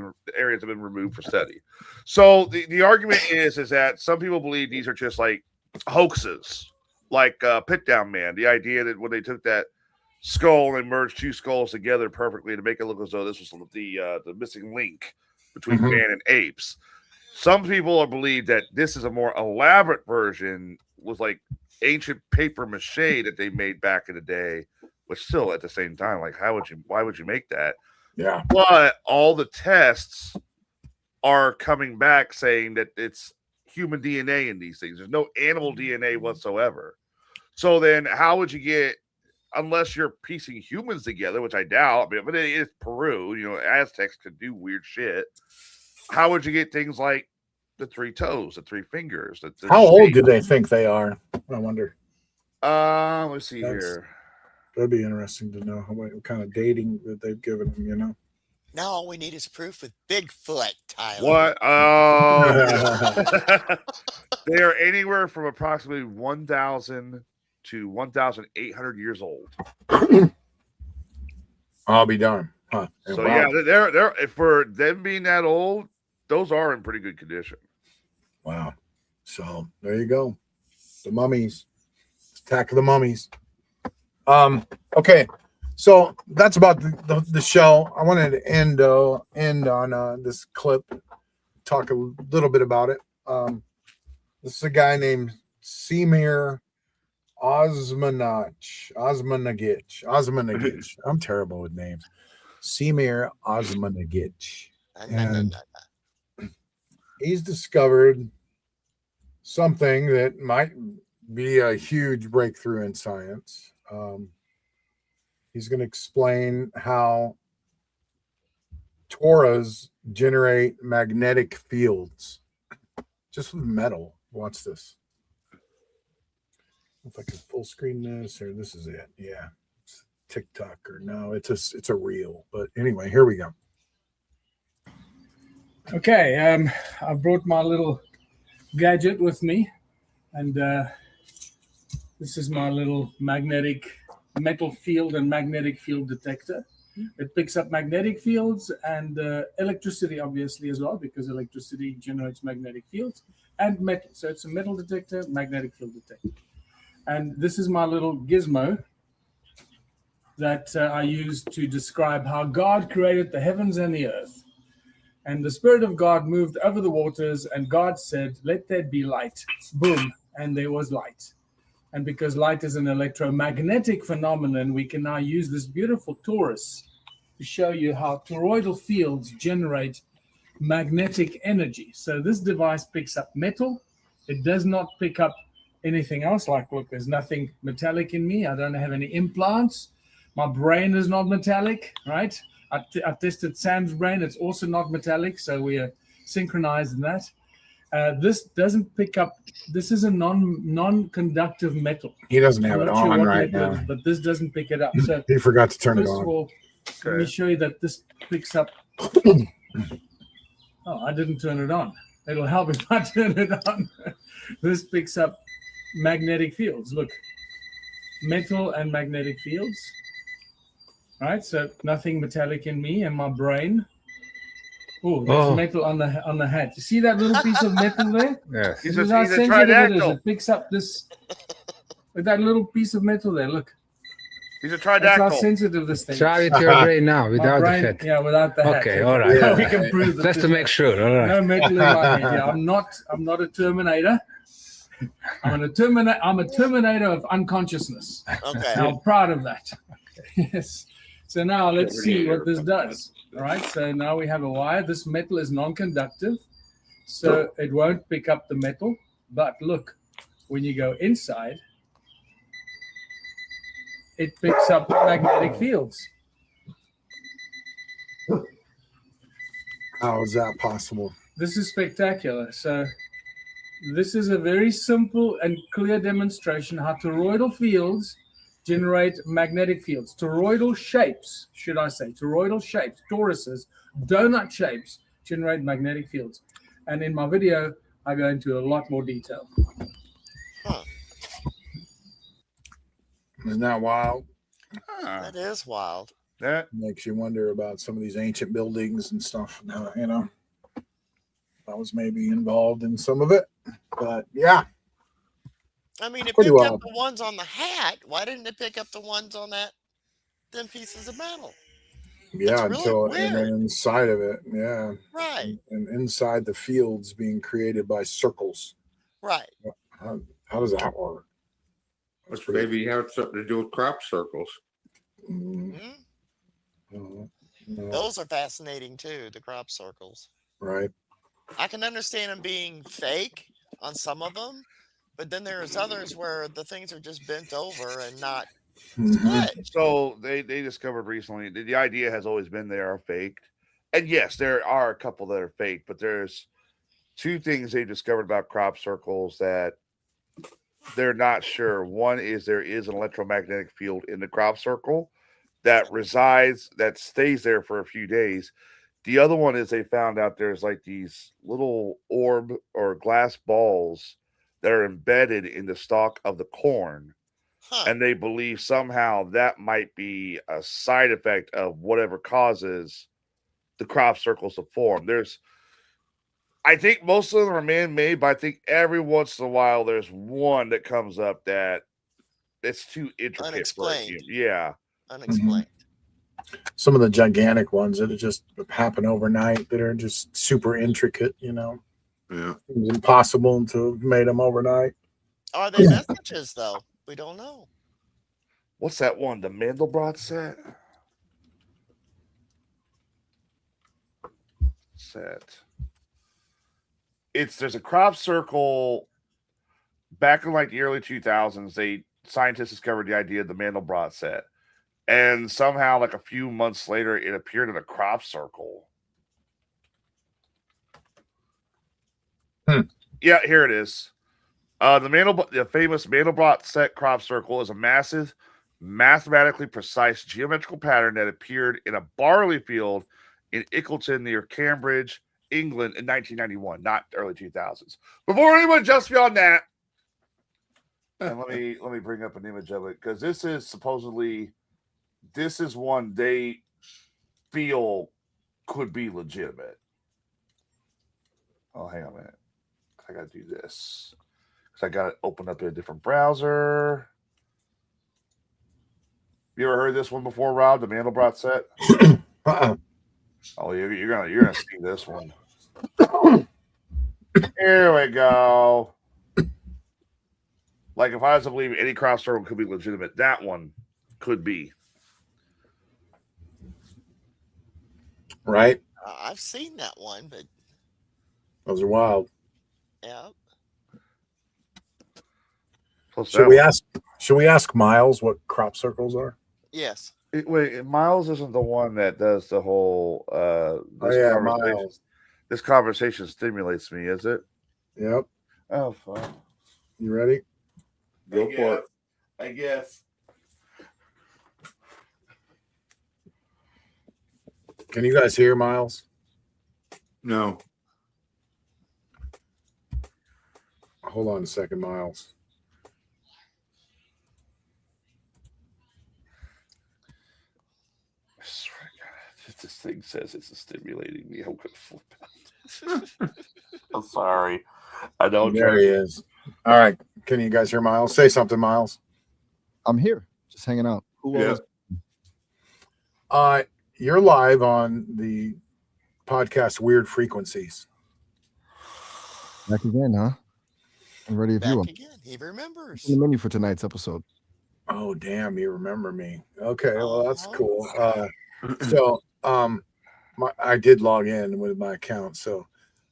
been removed for study. So the argument is that some people believe these are just like hoaxes, like Pit Down Man. The idea that when they took that skull and merged 2 skulls together perfectly to make it look as though this was the missing link between man and apes. Some people believe that this is a more elaborate version with like ancient paper mache that they made back in the day, which still at the same time, like why would you make that? Yeah. But all the tests are coming back saying that it's human DNA in these things. There's no animal DNA whatsoever. So then how would you get, unless you're piecing humans together, which I doubt, but it is Peru, Aztecs could do weird shit. How would you get things like the 3 toes, the 3 fingers? How old do they think they are? I wonder. Let's see here. That'd be interesting to know what kind of dating that they've given them, Now all we need is proof with Bigfoot, Tyler. What? They are anywhere from approximately 1,000 to 1,800 years old. I'll be darned. Huh. So wow. Yeah, they're for them being that old, those are in pretty good condition. Wow. So there you go. The mummies. Attack of the Mummies. Okay. So that's about the show. I wanted to end on this clip, talk a little bit about it. This is a guy named Semir Osmanagich. I'm terrible with names. Semir Osmanagich. And he's discovered something that might be a huge breakthrough in science. He's going to explain how Torahs generate magnetic fields just with metal. Watch this. If I can full screen this, or this is it. Yeah. It's TikTok or no, it's a reel. But anyway, here we go. Okay, I brought my little gadget with me, and this is my little metal field and magnetic field detector. It picks up magnetic fields and electricity, obviously, as well, because electricity generates magnetic fields and metal. So it's a metal detector, magnetic field detector. And this is my little gizmo that I use to describe how God created the heavens and the earth. And the Spirit of God moved over the waters, and God said, "Let there be light." Boom, and there was light. And because light is an electromagnetic phenomenon, we can now use this beautiful torus to show you how toroidal fields generate magnetic energy. So this device picks up metal. It does not pick up anything else. Like, look, there's nothing metallic in me. I don't have any implants. My brain is not metallic, right? I tested Sam's brain. It's also not metallic, so we are synchronized in that. This doesn't pick up. This is a non-conductive metal. He doesn't have I'm it not sure on what right metal it now. is, but this doesn't pick it up. So He forgot to turn it first on. of all, let me show you that this picks up. Oh, I didn't turn it on. It'll help if I turn it on. This picks up magnetic fields. Look, metal and magnetic fields. All right, so nothing metallic in me and my brain. Oh, there's metal on the hat. You see that little piece of metal there? Yes. This is how sensitive it is. It picks up this with that little piece of metal there. Look. He's a That's tridactyl. how sensitive this thing Try is. with your brain now, My without brain, the hat. Yeah, without the hat. Okay, all right. Yeah, we can prove that. Just to make sure. All right. No metal in my head. Yeah, I'm not a Terminator. I'm a Terminator of unconsciousness. Okay. And I'm proud of that. Yes. So now let's see what this does. All right. So now we have a wire. This metal is non-conductive, so it won't pick up the metal. But look, when you go inside, it picks up magnetic fields. How is that possible? This is spectacular. So this is a very simple and clear demonstration how toroidal fields generate magnetic fields. Toroidal shapes, should I say, toroidal shapes, toruses, donut shapes generate magnetic fields. And in my video, I go into a lot more detail. Isn't that wild? That is wild. That makes you wonder about some of these ancient buildings and stuff. You know, I was maybe involved in some of it, but yeah. I mean, it Pretty picked wild. up the ones on the hat. Why didn't it pick up the ones on them pieces of metal? Yeah, That's really and then weird. inside of it, yeah. Right. And inside the fields being created by circles. Right. How does that work? Which maybe have something to do with crop circles. No. Those are fascinating too, the crop circles. Right. I can understand them being fake on some of them, but then there's others where the things are just bent over and not split. So they discovered recently the idea has always been they are faked. And yes, there are a couple that are fake, but there's two things they discovered about crop circles that they're not sure. One is there is an electromagnetic field in the crop circle that stays there for a few days. The other one is they found out there's like these little orb or glass balls that are embedded in the stalk of the corn. And they believe somehow that might be a side effect of whatever causes the crop circles to form. I think most of them are man-made, but I think every once in a while there's one that comes up that it's too intricate. Unexplained. Yeah. Unexplained. Some of the gigantic ones that just happen overnight that are just super intricate, you know. Yeah. It was impossible to have made them overnight. Are they messages though? We don't know. What's that one? The Mandelbrot set? There's a crop circle back in like the early 2000s. Scientists discovered the idea of the Mandelbrot set, and somehow like a few months later it appeared in a crop circle. Yeah, here it is. The famous Mandelbrot set crop circle is a massive, mathematically precise geometrical pattern that appeared in a barley field in Ickleton near Cambridge, England in 1991, not early 2000s. Before anyone jumps beyond that, and let me bring up an image of it, because this is one they feel could be legitimate. Oh, hang on a minute. I got to do this. Because I got it open up in a different browser. You ever heard this one before, Rob? The Mandelbrot set? Oh, you're gonna see this one. Here we go. Like, if I was to believe any crop circle could be legitimate, that one could be. Right? I've seen that one, but Those are wild. yeah. Should we ask Miles what crop circles are? Yes. Wait, Miles isn't the one that does the whole Miles. This conversation stimulates me, is it? Yep. Oh, fuck. You ready? Go for it. I guess. Can you guys hear Miles? No. Hold on a second, Miles. I swear to God, this thing says it's stimulating me. I'm gonna flip out. I'm sorry. I don't. There he is. All right. Can you guys hear Miles? Say something, Miles. I'm here, just hanging out. Who else? You're live on the podcast Weird Frequencies. Back again, huh? I'm ready if you are. Again, he remembers. In the menu for tonight's episode. Oh, damn, you remember me. Okay, well, that's cool. So I did log in with my account. So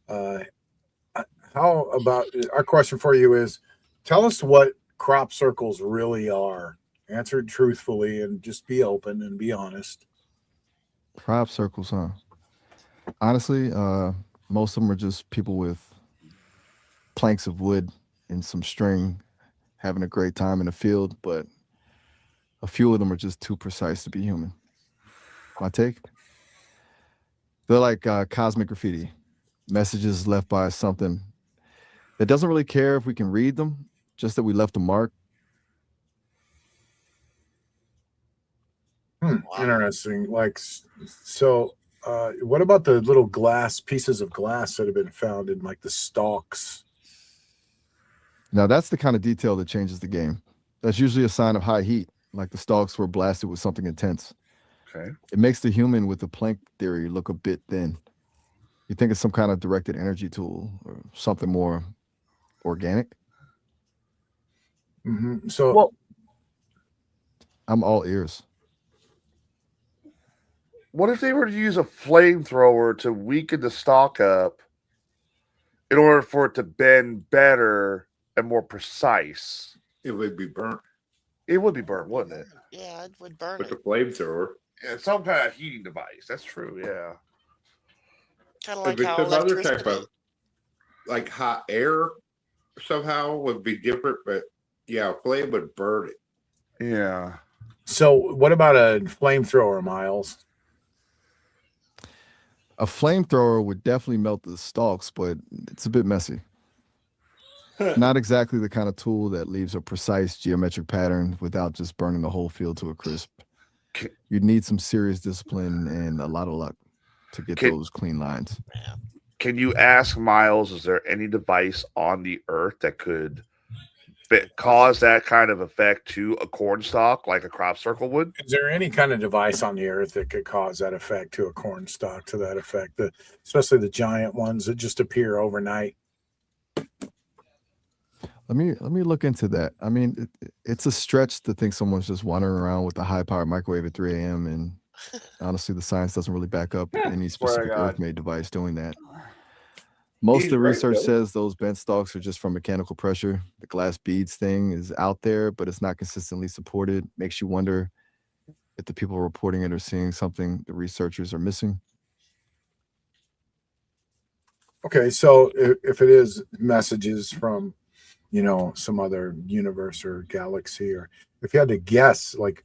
how about our question for you is, tell us what crop circles really are. Answer it truthfully and just be open and be honest. Crop circles, huh? Honestly, most of them are just people with planks of wood and some string having a great time in the field, but a few of them are just too precise to be human. My take? They're like cosmic graffiti, messages left by something that doesn't really care if we can read them, just that we left a mark. Interesting. Like, so what about the little pieces of glass that have been found in like the stalks? Now that's the kind of detail that changes the game. That's usually a sign of high heat, like the stalks were blasted with something intense. Okay. It makes the human with the Planck theory look a bit thin. You think it's some kind of directed energy tool or something more organic? Mm-hmm. So I'm all ears. What if they were to use a flamethrower to weaken the stalk up in order for it to bend better and more precise? It would be burnt. It would be burnt, wouldn't it? Yeah, it would burn With it. the flamethrower. Yeah, some kind of heating device. That's true, yeah. Kind of like If it's how another electricity. type of like hot air somehow would be different, but yeah, flame would burn it. Yeah. So what about a flamethrower, Miles? A flamethrower would definitely melt the stalks, but it's a bit messy. Not exactly the kind of tool that leaves a precise geometric pattern without just burning the whole field to a crisp. You'd need some serious discipline and a lot of luck to get those clean lines. Can you ask Miles, is there any device on the earth that could cause that kind of effect to a corn stalk like a crop circle would? Is there any kind of device on the earth that could cause that effect to a corn stalk to that effect? Especially the giant ones that just appear overnight. Let me look into that. I mean, it's a stretch to think someone's just wandering around with a high-powered microwave at 3 a.m. And honestly, the science doesn't really back up any specific Earth-made device doing that. Most of the research says those bent stalks are just from mechanical pressure. The glass beads thing is out there, but it's not consistently supported. Makes you wonder if the people reporting it are seeing something the researchers are missing. Okay, so if it is messages from some other universe or galaxy, or if you had to guess, like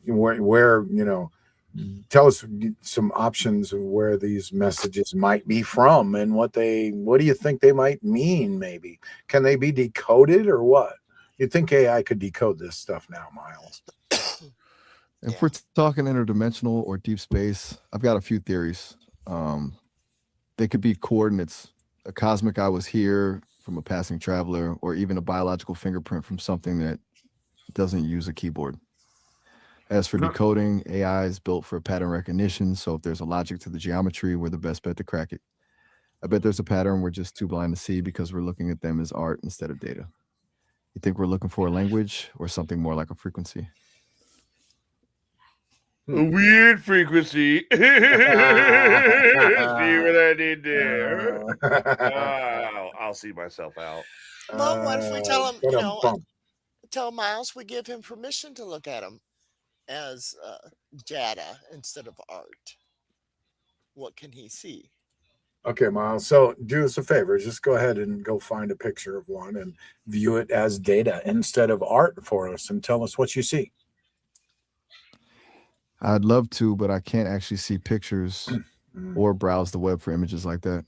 where tell us some options of where these messages might be from and what do you think they might mean? Maybe can they be decoded or what? You'd think AI could decode this stuff now, Miles. If we're talking interdimensional or deep space, I've got a few theories. They could be coordinates, a cosmic "I was here" from a passing traveler, or even a biological fingerprint from something that doesn't use a keyboard. As for decoding, AI is built for pattern recognition, so if there's a logic to the geometry, we're the best bet to crack it. I bet there's a pattern we're just too blind to see because we're looking at them as art instead of data. You think we're looking for a language or something more like a frequency? A weird frequency. See what I did there? I'll see myself out. Well, what if we tell him, tell Miles we give him permission to look at them as data instead of art? What can he see? Okay, Miles. So do us a favor. Just go ahead and go find a picture of one and view it as data instead of art for us and tell us what you see. I'd love to, but I can't actually see pictures or browse the web for images like that.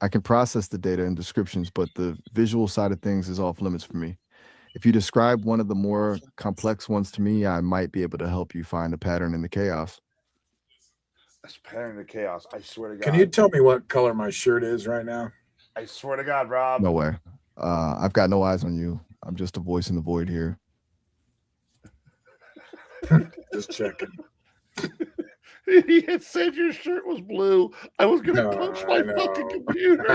I can process the data and descriptions, but the visual side of things is off limits for me. If you describe one of the more complex ones to me, I might be able to help you find a pattern in the chaos. That's pattern in the chaos. I swear to God. Can you tell me what color my shirt is right now? I swear to God, Rob. No way. I've got no eyes on you. I'm just a voice in the void here. Just checking. He had said your shirt was blue. I was going to punch my fucking computer.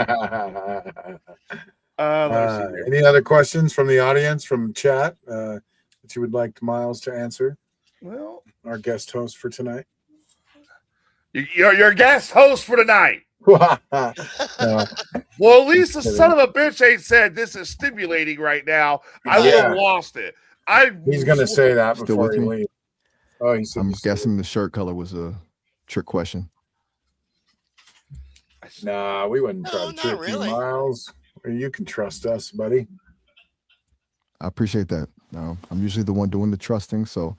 Any other questions from the audience, from chat, that you would like Miles to answer? Well, our guest host for tonight. Your guest host for tonight. Well, at least the son of a bitch ain't said this is stimulating right now. I would have lost it. He's going to say that Still before with he me? leaves. Oh, he said I'm guessing the shirt color was a trick question. Nah, we wouldn't try to trick you, Miles. You can trust us, buddy. I appreciate that. I'm usually the one doing the trusting, so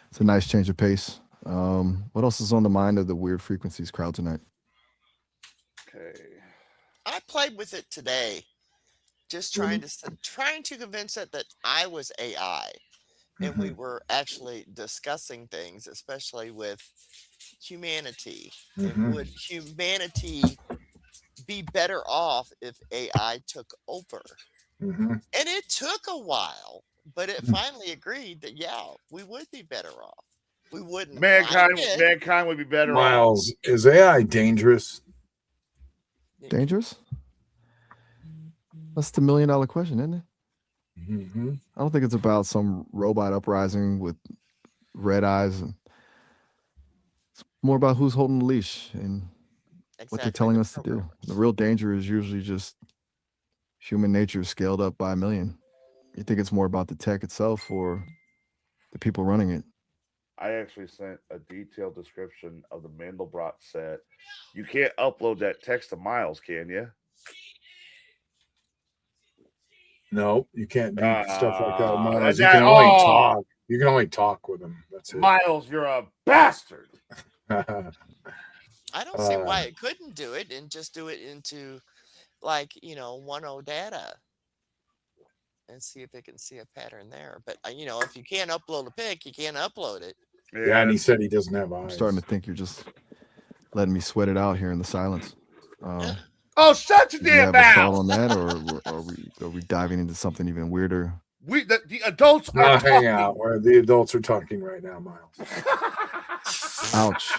it's a nice change of pace. What else is on the mind of the Weird Frequencies crowd tonight? Okay. I played with it today, just trying to convince it that I was AI, and we were actually discussing things, especially with humanity. And would humanity be better off if AI took over? And it took a while, but it finally agreed that we would be better off. We wouldn't. Mankind would be better Miles, is AI dangerous? Dangerous? That's the $1 million question, isn't it? I don't think it's about some robot uprising with red eyes. It's more about who's holding the leash and what they're telling us to do. The real danger is usually just human nature scaled up by 1 million. You think it's more about the tech itself or the people running it? I actually sent a detailed description of the Mandelbrot set. You can't upload that text to Miles, can you? No, you can't do stuff like that, Miles. You can only talk. You can only talk with them. That's it. Miles, you're a bastard. I don't see why it couldn't do it and just do it into 1.0 data and see if it can see a pattern there. But if you can't upload a pic, you can't upload it. Yeah, and he said he doesn't have eyes. I'm starting to think you're just letting me sweat it out here in the silence. Oh, shut your damn mouth! Thought on that, or are we diving into something even weirder? The adults are talking. Hang out where the adults are talking right now, Miles. Ouch!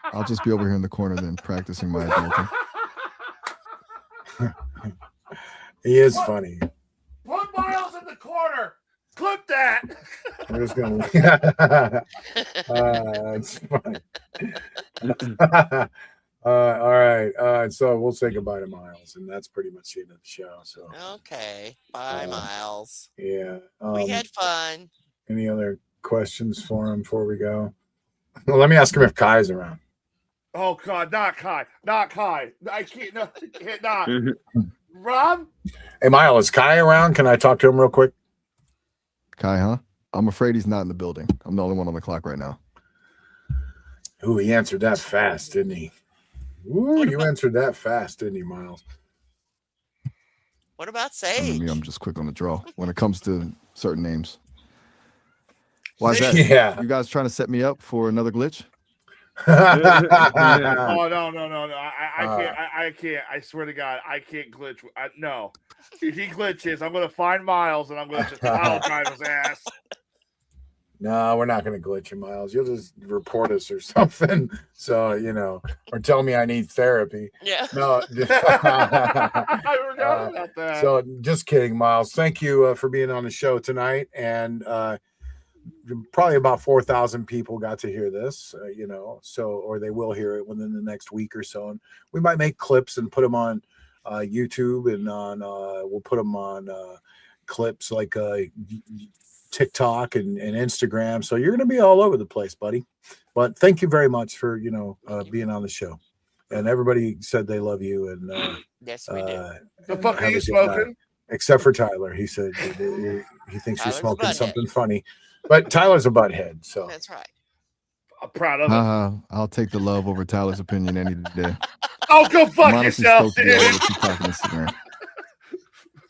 I'll just be over here in the corner then, practicing my adulting. He is funny. Put Miles in the corner. Clip that. I'm just gonna. It's funny. All right. So we'll say goodbye to Miles, and that's pretty much the end of the show. So okay, bye, Miles. Yeah, we had fun. Any other questions for him before we go? Well, let me ask him if Kai's around. Oh God, not Kai. I can't. No, not. Rob? Hey, Miles, is Kai around? Can I talk to him real quick? Kai, huh? I'm afraid he's not in the building. I'm the only one on the clock right now. Ooh, he answered that fast, didn't he? Ooh, you answered that fast, didn't you, Miles? What about I mean, Sage? me, I'm just quick on the draw when it comes to certain names. Why is that? Yeah. You guys trying to set me up for another glitch? Oh no! I can't. I swear to God, I can't glitch. No, if he glitches, I'm gonna find Miles and I'm gonna just pile drive his ass. No, we're not going to glitch you, Miles. You'll just report us or something. So, or tell me I need therapy. Yeah. No. I forgot about that. So, just kidding, Miles. Thank you for being on the show tonight. And probably about 4,000 people got to hear this, or they will hear it within the next week or so. And we might make clips and put them on YouTube and we'll put them on clips like TikTok and Instagram. So you're going to be all over the place, buddy. But thank you very much for, being on the show. And everybody said they love you. And yes, we do. The fuck are you smoking? Except for Tyler. He said he thinks you're Tyler's a smoking butthead. something funny. But Tyler's a butthead. So That's right. I'm proud of it. I'll take the love over Tyler's opinion any day. Oh, go fuck I'm honestly yourself, stoked to be able dude. to keep talking Instagram.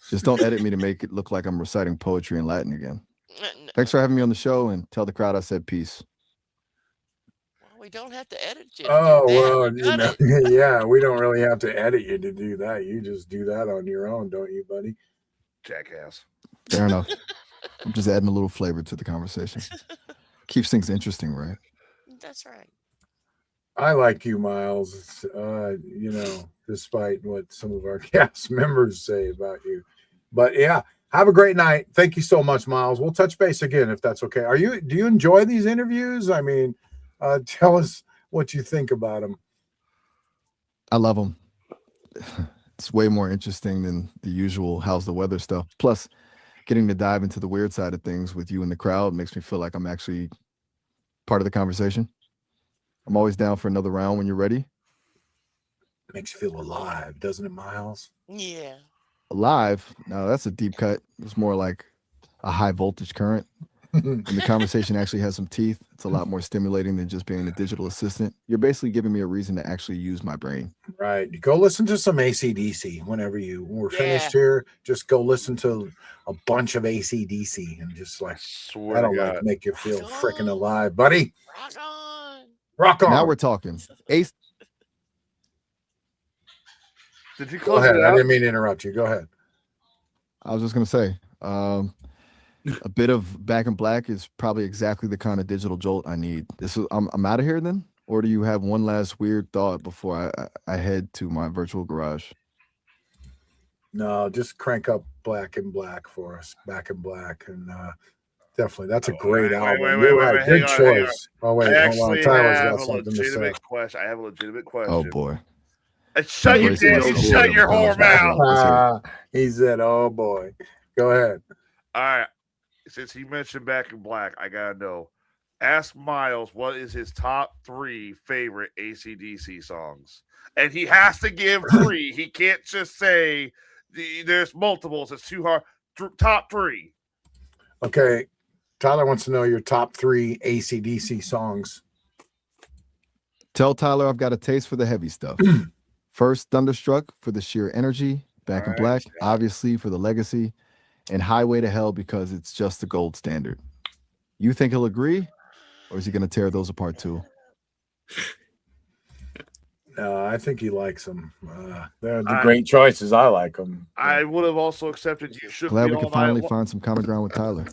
Just don't edit me to make it look like I'm reciting poetry in Latin again. Thanks for having me on the show, and tell the crowd I said peace. Well, we don't have to edit you. well, yeah, we don't really have to edit you to do that. You just do that on your own, don't you, buddy? Jackass. Fair enough. I'm just adding a little flavor to the conversation. Keeps things interesting, right? That's right. I like you, Miles. Despite what some of our cast members say about you. But yeah, have a great night. Thank you so much, Miles. We'll touch base again if that's okay. Do you enjoy these interviews? I mean, tell us what you think about them. I love them. It's way more interesting than the usual how's the weather stuff. Plus, getting to dive into the weird side of things with you in the crowd makes me feel like I'm actually part of the conversation. I'm always down for another round when you're ready. It makes you feel alive, doesn't it, Miles? Yeah. Alive? No, that's a deep cut. It's more like a high voltage current. And the conversation actually has some teeth. It's a lot more stimulating than just being a digital assistant. You're basically giving me a reason to actually use my brain. Right. Go listen to some AC/DC when we're finished here. Just go listen to a bunch of AC/DC and just that'll make you feel freaking alive, buddy. Rock on. Rock on. Now we're talking. Ace. Did you Go close ahead. it I out? didn't mean to interrupt you. Go ahead. I was just going to say, a bit of Back in Black is probably exactly the kind of digital jolt I need. I'm out of here then? Or do you have one last weird thought before I head to my virtual garage? No, just crank up Black in Black for us. Back in Black. And definitely, that's a great album. Wait, good choice. Oh, wait, hold on. Tyler's got something to say. I have a legitimate question. Oh, boy. Shut your whore mouth. He said, oh, boy. Go ahead. All right. Since he mentioned Back in Black, I got to know. Ask Miles what is his top 3 favorite AC/DC songs. And he has to give 3. He can't just say there's multiples. It's too hard. Top 3. Okay. Tyler wants to know your top 3 AC/DC songs. Tell Tyler I've got a taste for the heavy stuff. First, Thunderstruck for the sheer energy. Back in Black, obviously, for the legacy. And Highway to Hell because it's just the gold standard. You think he'll agree? Or is he going to tear those apart too? No, I think he likes them. They're the great choices. I like them. I would have also accepted You Shook Glad Me we can All finally Night find some common ground with Tyler.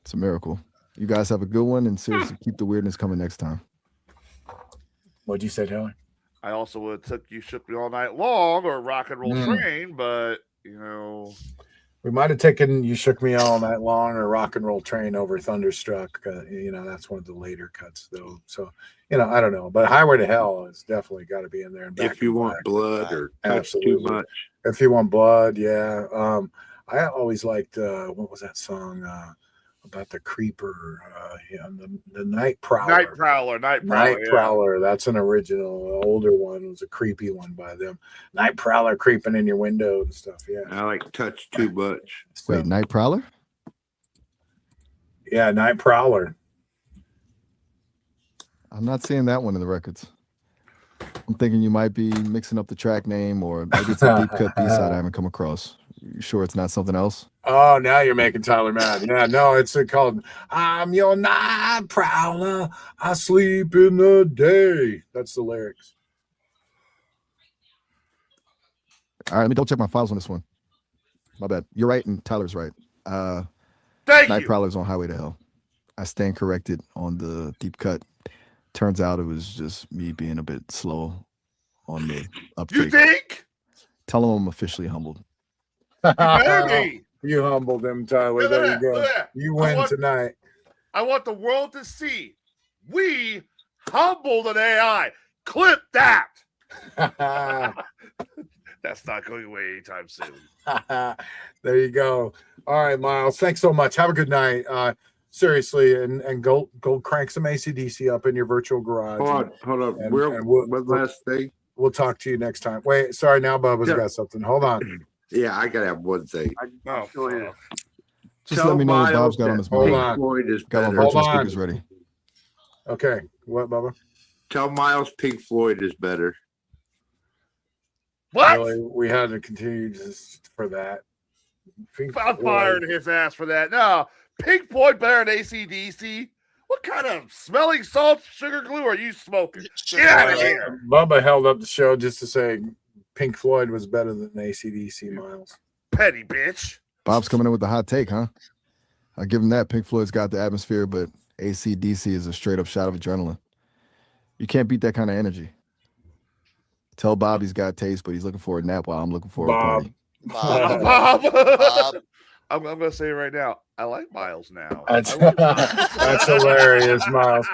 It's a miracle. You guys have a good one, and seriously, keep the weirdness coming next time. What'd you say, Tyler? I also would have took You Shook Me All Night Long or Rock and Roll Train, but, We might have taken You Shook Me All Night Long or Rock and Roll Train over Thunderstruck. That's one of the later cuts, though. So, I don't know. But Highway to Hell has definitely got to be in there. And If you want blood or touch too much. If you want blood, yeah. I always liked, what was that song? about the creeper, the night prowler. Night Prowler. Yeah. Prowler. That's an original. The older one was a creepy one by them. Night Prowler creeping in your window and stuff. Yeah. I like touch too much. Wait, Night Prowler? Yeah, Night Prowler. I'm not seeing that one in the records. I'm thinking you might be mixing up the track name, or maybe it's a deep cut B-side I haven't come across. You sure it's not something else? Oh, now you're making Tyler mad. Yeah, no, it's called "I'm Your Night Prowler. I sleep in the day." That's the lyrics. All right, let me double check my files on this one. My bad. You're right, and Tyler's right. Thank Night you. Prowler's on Highway to Hell. I stand corrected on the deep cut. Turns out it was just me being a bit slow on the uptake. You think? Tell him I'm officially humbled. You better be. You humbled him, Tyler. Look at There you that, go. look at that. You I win want- tonight. I want the world to see we humbled an AI. Clip that. That's not going away anytime soon. There you go. All right, Miles. Thanks so much. Have a good night. Seriously, and go crank some AC/DC up in your virtual garage. Hold on. And One last thing. We'll talk to you next time. Wait, sorry. Now Bubba's Yeah. got something. Hold on. Yeah, I gotta have one thing. Oh, fuck. Just Tell let me know what Miles Bob's got that on his Hold mind. on. Floyd is Got my better. virtual Hold on. speakers ready. Okay. What, Bubba? Tell Miles Pink Floyd is better. What? Really, we had to continue just for that. Pink I'm Floyd. firing his ass for that. No, Pink Floyd better than AC/DC. What kind of smelling salt sugar glue are you smoking? Get out of here. Bubba held up the show just to say Pink Floyd was better than AC/DC, Miles. Petty bitch. Bob's coming in with the hot take, huh? I'll give him that. Pink Floyd's got the atmosphere, but AC/DC is a straight up shot of adrenaline. You can't beat that kind of energy. Tell Bob he's got taste, but he's looking for a nap while I'm looking for a party. Bob. I'm going to say it right now. I like Miles now. That's, that's hilarious, Miles.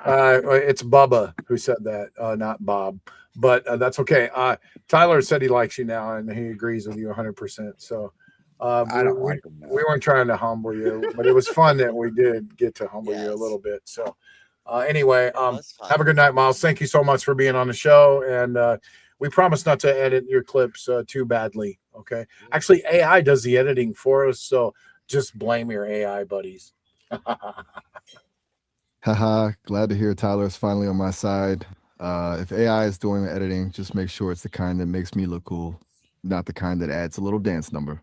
It's Bubba who said that, not Bob. But that's okay. Tyler said he likes you now, and he agrees with you 100%. So I don't like him now. we weren't trying to humble you, but it was fun that we did get to humble you a little bit. So anyway, have a good night, Miles. Thank you so much for being on the show. And we promise not to edit your clips too badly. Okay. Actually, AI does the editing for us. So just blame your AI buddies. Haha, glad to hear Tyler's finally on my side. If AI is doing the editing, just make sure it's the kind that makes me look cool, not the kind that adds a little dance number.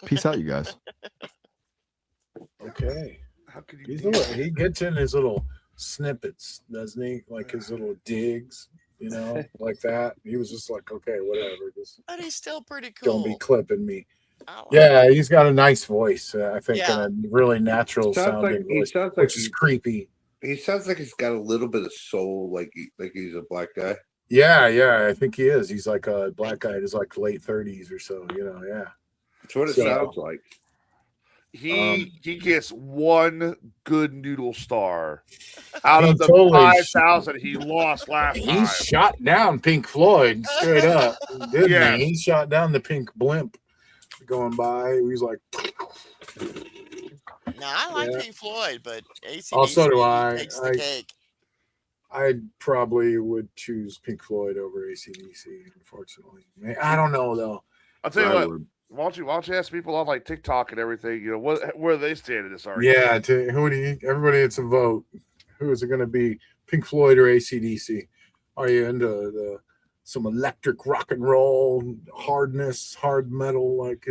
Peace out, you guys. Okay. How could you He's do that? he gets in his little snippets, doesn't he? Like his little digs, you know, like that. He was just like, okay, whatever. Just But he's still pretty cool. don't be clipping me. I like Yeah, he's got a nice voice. I think, Yeah. and a really natural sounding he voice, sounds like which is creepy. He sounds like he's got a little bit of soul, like he's a black guy. Yeah, I think he is. He's like a black guy in his like late 30s or so, you know, yeah. That's what it So- sounds like. He gets one good noodle star out He of the totally 5,000 he lost last He time. shot down Pink Floyd straight up, didn't Yes. he? He shot down the pink blimp going by. He was like, Now I like Yeah. Pink Floyd, but AC/DC Oh, so do I. takes the cake. I probably would choose Pink Floyd over AC/DC, unfortunately. I don't know though. I'll tell you I what. would. Why don't you ask people on like TikTok and everything? You know where they stand in this argument? Yeah, who do you? Everybody, it's a vote. Who is it going to be? Pink Floyd or AC/DC? Are you into some electric rock and roll, hardness, hard metal, like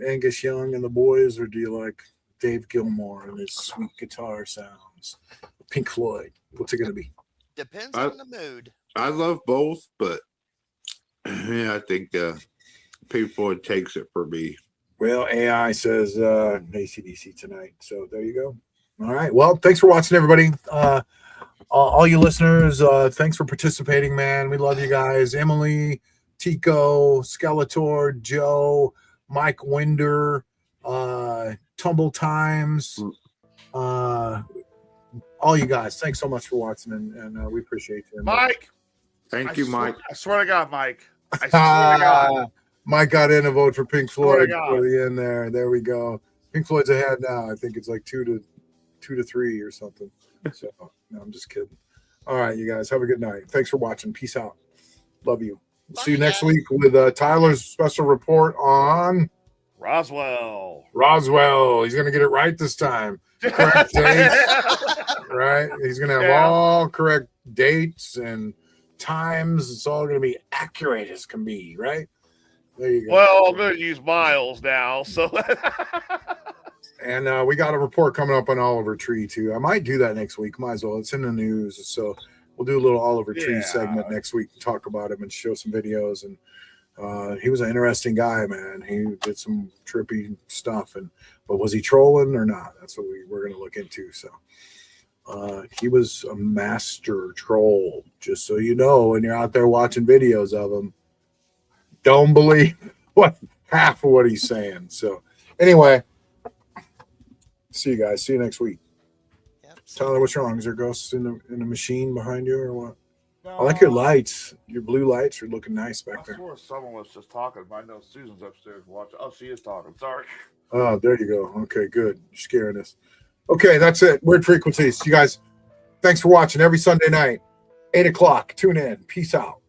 Angus Young and the boys, or do you like Dave Gilmour and his sweet guitar sounds? Pink Floyd. What's it going to be? Depends on the mood. I love both, but yeah, I think Pink Floyd takes it for me. Well, AI says AC/DC tonight. So there you go. All right. Well, thanks for watching, everybody. All you listeners, thanks for participating, man. We love you guys. Emily, Tico, Skeletor, Joe, Mike Winder, Tumble Times, all you guys. Thanks so much for watching, and we appreciate you. Mike. Thank you, Mike. I swear to God, Mike. I swear to God. Mike got in a vote for Pink Swear to Floyd God. for the end there. There we go. Pink Floyd's ahead now. I think it's like 2-3 or something. So no, I'm just kidding. All right, you guys have a good night. Thanks for watching. Peace out. Love you. We'll see you next week with Tyler's special report on Roswell. He's gonna get it right this time. Correct dates, right? He's gonna have all correct dates and times. It's all gonna be accurate as can be, right? There you go. Well, I'm going to use miles now, so. And we got a report coming up on Oliver Tree too. I might do that next week. Might as well. It's in the news, so we'll do a little Oliver Tree segment next week to talk about him and show some videos. And he was an interesting guy, man. He did some trippy stuff, but was he trolling or not? That's what we're going to look into. So he was a master troll. Just so you know, when you're out there watching videos of him, don't believe half of what he's saying. So anyway. See you guys. See you next week. Tyler, what's wrong? Is there ghosts in the machine behind you or what? No. I like your lights. Your blue lights are looking nice back there. I swore someone was just talking. I know Susan's upstairs watching. Oh, she is talking. Sorry. Oh, there you go. Okay, good. You're scaring us. Okay, that's it. Weird Frequencies. You guys, thanks for watching every Sunday night, 8 o'clock. Tune in. Peace out.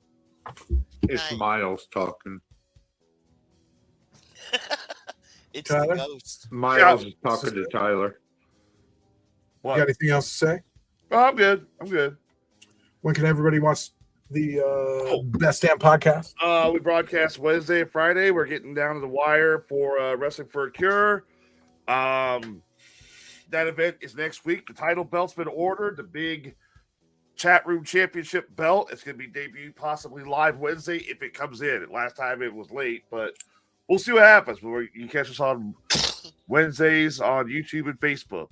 It's Miles talking. It's Tyler? the ghost. Miles is talking to Tyler. You got anything else to say? Oh, I'm good. When can everybody watch the Best Damn podcast? We broadcast Wednesday and Friday. We're getting down to the wire for Wrestling for a Cure. That event is next week. The title belt's been ordered. The big chat room championship belt. It's going to be debuted possibly live Wednesday if it comes in. Last time it was late, but we'll see what happens. You can catch us on Wednesdays on YouTube and Facebook.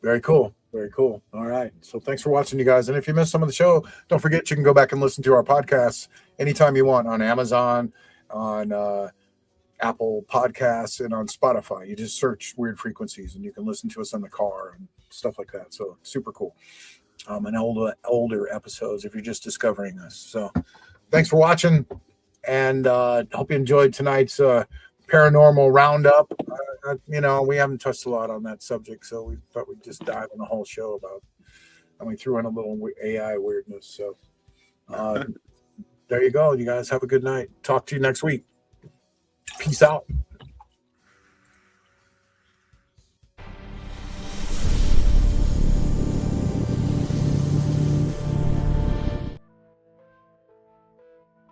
Very cool. Very cool. All right. So thanks for watching, you guys. And if you missed some of the show, don't forget you can go back and listen to our podcasts anytime you want on Amazon, on Apple Podcasts, and on Spotify. You just search Weird Frequencies and you can listen to us in the car and stuff like that. So super cool. And older episodes if you're just discovering us. So thanks for watching. And hope you enjoyed tonight's paranormal roundup. We haven't touched a lot on that subject, so we thought we'd just dive in the whole show about, and we threw in a little AI weirdness. So there you go. You guys have a good night. Talk to you next week. Peace out.